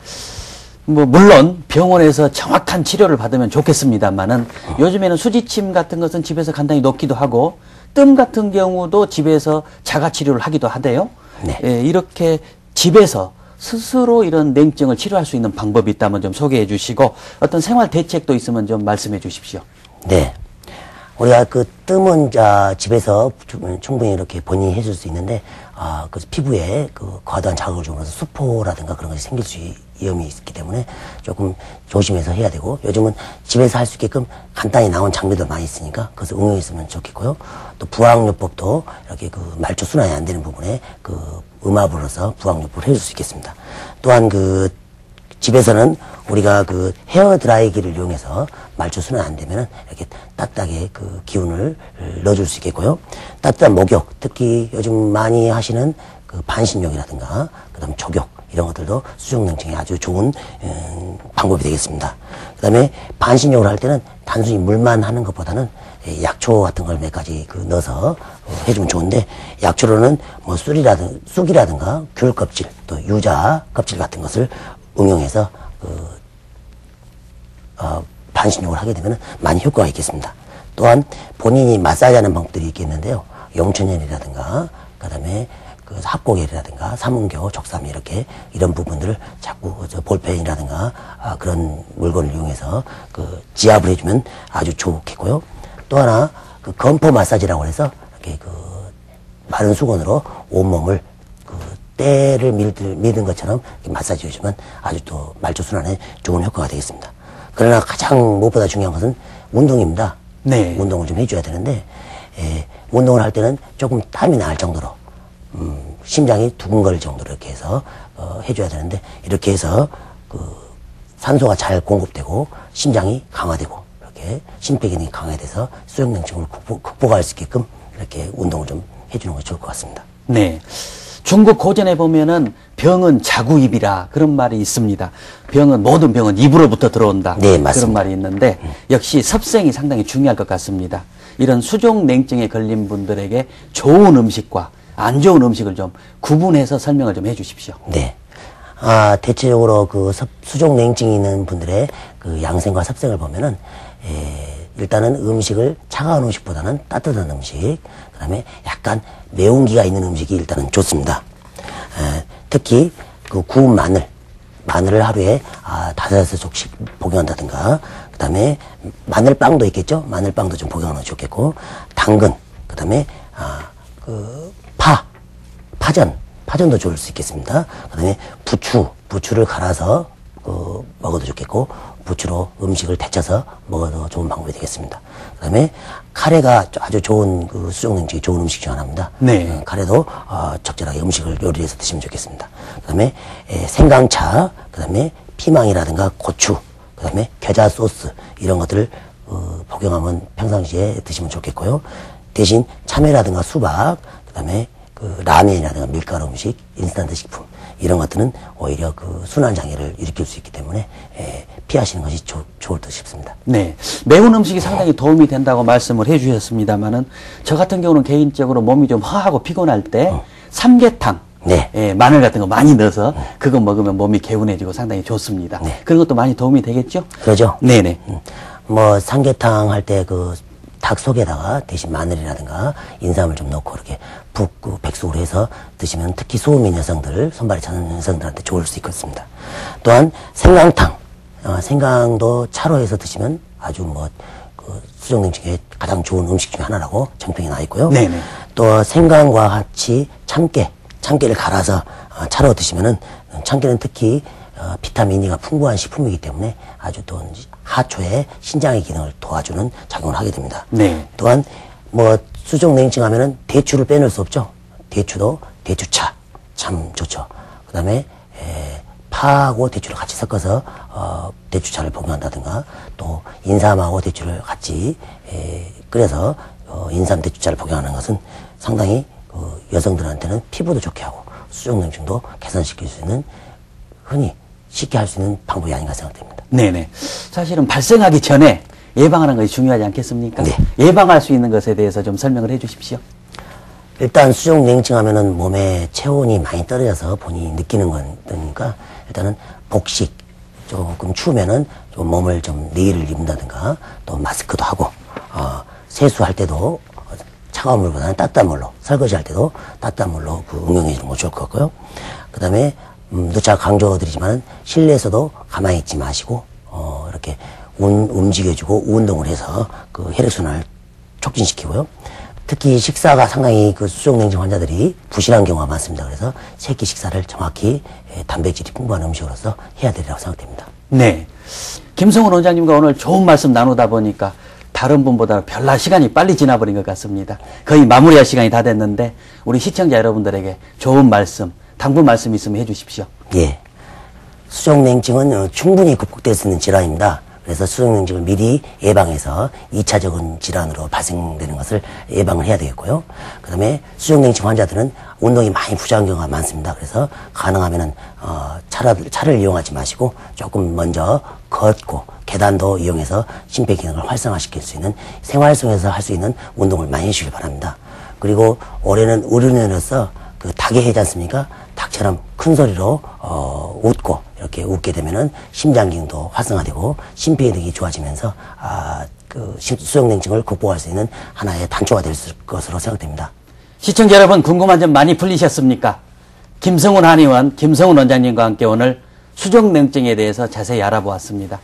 뭐 물론 병원에서 정확한 치료를 받으면 좋겠습니다만은 요즘에는 수지침 같은 것은 집에서 간단히 놓기도 하고 뜸 같은 경우도 집에서 자가 치료를 하기도 하대요. 네. 예, 이렇게 집에서 스스로 이런 냉증을 치료할 수 있는 방법이 있다면 좀 소개해 주시고 어떤 생활 대책도 있으면 좀 말씀해 주십시오. 네. 우리가 그 뜸은 집에서 충분히 이렇게 본인이 해줄 수 있는데, 그 피부에 그 과도한 자극을 주면서 수포라든가 그런 것이 생길 수 위험이 있기 때문에 조금 조심해서 해야 되고, 요즘은 집에서 할 수 있게끔 간단히 나온 장비들 많이 있으니까 그것을 응용했으면 좋겠고요. 또 부항요법도 이렇게 그 말초 순환이 안 되는 부분에 그 음압으로서 부항요법을 해줄 수 있겠습니다. 또한 그 집에서는 우리가 그 헤어 드라이기를 이용해서 말초 순환 안 되면은 이렇게 따뜻하게 그 기운을 넣어줄 수 있겠고요. 따뜻한 목욕, 특히 요즘 많이 하시는 그 반신욕이라든가 그다음 족욕 이런 것들도 수족냉증에 아주 좋은 방법이 되겠습니다. 그다음에 반신욕을 할 때는 단순히 물만 하는 것보다는 약초 같은 걸 몇 가지 그 넣어서 해주면 좋은데, 약초로는 뭐 쑥이라든가 귤 껍질 또 유자 껍질 같은 것을 응용해서 반신욕을 하게 되면 많이 효과가 있겠습니다. 또한 본인이 마사지하는 방법들이 있겠는데요. 영천연이라든가, 그 다음에 그 합곡열이라든가, 삼은교, 적삼 이런 부분들을 자꾸 볼펜이라든가 그런 물건을 이용해서 그 지압을 해주면 아주 좋겠고요. 또 하나 그 건포 마사지라고 해서 이렇게 그 마른 수건으로 온몸을 그 때를 밀든 것처럼 마사지 해주면 아주 또 말초 순환에 좋은 효과가 되겠습니다. 그러나 가장 무엇보다 중요한 것은 운동입니다. 네. 운동을 좀 해줘야 되는데, 운동을 할 때는 조금 땀이 날 정도로, 심장이 두근거릴 정도로 이렇게 해서, 해줘야 되는데, 이렇게 해서, 산소가 잘 공급되고, 심장이 강화되고, 이렇게 심폐기능이 강화돼서 수족냉증을 극복할 수 있게끔 이렇게 운동을 좀 해주는 것이 좋을 것 같습니다. 네. 중국 고전에 보면은 병은 자구입이라 그런 말이 있습니다. 모든 병은 입으로부터 들어온다. 네, 맞습니다. 그런 말이 있는데 역시 섭생이 상당히 중요할 것 같습니다. 이런 수족냉증에 걸린 분들에게 좋은 음식과 안 좋은 음식을 좀 구분해서 설명을 좀 해주십시오. 네. 대체적으로 그 수족냉증이 있는 분들의 그 양생과 섭생을 보면은, 일단은 음식을 차가운 음식보다는 따뜻한 음식, 그 다음에 약간 매운기가 있는 음식이 일단은 좋습니다. 특히 그 구운 마늘을 하루에 5-6씩 복용한다든가, 그 다음에 마늘빵도 있겠죠? 마늘빵도 좀 복용하면 좋겠고, 당근, 그 다음에 파전도 좋을 수 있겠습니다. 그 다음에 부추를 갈아서 먹어도 좋겠고, 부추로 음식을 데쳐서 먹어도 좋은 방법이 되겠습니다. 그 다음에 카레가 아주 좋은 수족냉증이 좋은 음식 중 하나입니다. 네. 카레도 적절하게 음식을 요리해서 드시면 좋겠습니다. 그 다음에 생강차, 그 다음에 피망이라든가 고추, 그 다음에 겨자 소스 이런 것들을 복용하면 평상시에 드시면 좋겠고요. 대신 참외라든가 수박, 그 다음에 라면이라든가 밀가루 음식, 인스턴트 식품 이런 것들은 오히려 그 순환장애를 일으킬 수 있기 때문에 피하시는 것이 좋을 듯 싶습니다. 네. 매운 음식이 상당히 도움이 된다고 말씀을 해 주셨습니다만은 저 같은 경우는 개인적으로 몸이 좀 허하고 피곤할 때 삼계탕, 네. 마늘 같은 거 많이 넣어서 그거 먹으면 몸이 개운해지고 상당히 좋습니다. 네. 그런 것도 많이 도움이 되겠죠? 그러죠? 네네. 삼계탕 할 때 닭 속에다가 대신 마늘이라든가 인삼을 좀 넣고 이렇게 붓고 백숙으로 해서 드시면 특히 소음인 여성들, 손발이 차는 여성들한테 좋을 수 있겠습니다. 또한 생강탕, 생강도 차로 해서 드시면 아주 수족냉증에 가장 좋은 음식 중에 하나라고 정평이 나 있고요. 네네. 또 생강과 같이 참깨를 갈아서 차로 드시면은 참깨는 특히 비타민 E가 풍부한 식품이기 때문에 아주 또 하초의 신장의 기능을 도와주는 작용을 하게 됩니다. 네. 또한 수족냉증 하면은 대추를 빼놓을 수 없죠. 대추도 대추차 참 좋죠. 그 다음에 파하고 대추를 같이 섞어서 대추차를 복용한다든가, 또 인삼하고 대추를 같이 끓여서 인삼 대추차를 복용하는 것은 상당히 여성들한테는 피부도 좋게 하고 수족냉증도 개선시킬 수 있는, 흔히 쉽게 할 수 있는 방법이 아닌가 생각됩니다. 네네. 사실은 발생하기 전에 예방하는 것이 중요하지 않겠습니까? 네. 예방할 수 있는 것에 대해서 좀 설명을 해 주십시오. 일단 수족냉증 하면은 몸에 체온이 많이 떨어져서 본인이 느끼는 거니까 일단은 복식, 조금 추우면은 좀 몸을 좀 내의를 입는다든가, 또 마스크도 하고, 세수할 때도 차가운 물보다는 따뜻한 물로, 설거지할 때도 따뜻한 물로 응용해 주는 거 좋을 것 같고요. 그 다음에 누차 강조드리지만 실내에서도 가만히 있지 마시고 이렇게 움직여주고 운동을 해서 혈액순환을 촉진시키고요. 특히 식사가 상당히 수족냉증 환자들이 부실한 경우가 많습니다. 그래서 새끼 식사를 정확히 단백질이 풍부한 음식으로서 해야 되리라고 생각됩니다. 네. 김성훈 원장님과 오늘 좋은 말씀 나누다 보니까 다른 분보다 별날 시간이 빨리 지나버린 것 같습니다. 거의 마무리할 시간이 다 됐는데 우리 시청자 여러분들에게 좋은 말씀, 당부 말씀 있으면 해주십시오. 예. 수족냉증은 충분히 극복될 수 있는 질환입니다. 그래서 수족냉증을 미리 예방해서 2차적인 질환으로 발생되는 것을 예방을 해야 되겠고요. 그 다음에 수족냉증 환자들은 운동이 많이 부족한 경우가 많습니다. 그래서 가능하면은 차를 이용하지 마시고 조금 먼저 걷고 계단도 이용해서 심폐기능을 활성화시킬 수 있는 생활 속에서 할 수 있는 운동을 많이 해주시기 바랍니다. 그리고 올해는 어린이로서 닭의 해지 않습니까? 닭처럼 큰 소리로 웃고 이렇게 웃게 되면은 심장기능도 활성화되고 심폐기능이 좋아지면서 그 수족냉증을 극복할 수 있는 하나의 단초가 될 것으로 생각됩니다. 시청자 여러분, 궁금한 점 많이 풀리셨습니까? 김성훈 한의원 김성훈 원장님과 함께 오늘 수족냉증에 대해서 자세히 알아보았습니다.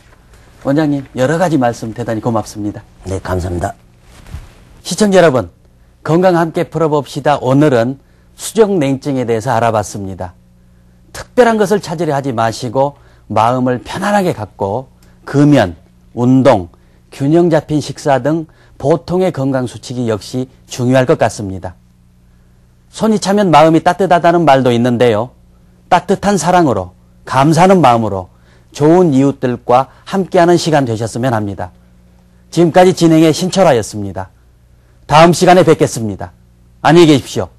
원장님, 여러 가지 말씀 대단히 고맙습니다. 네, 감사합니다. 시청자 여러분, 건강 함께 풀어봅시다. 오늘은 수족냉증에 대해서 알아봤습니다. 특별한 것을 찾으려 하지 마시고 마음을 편안하게 갖고 금연, 운동, 균형 잡힌 식사 등 보통의 건강수칙이 역시 중요할 것 같습니다. 손이 차면 마음이 따뜻하다는 말도 있는데요. 따뜻한 사랑으로, 감사하는 마음으로 좋은 이웃들과 함께하는 시간 되셨으면 합니다. 지금까지 진행의 신철아였습니다. 다음 시간에 뵙겠습니다. 안녕히 계십시오.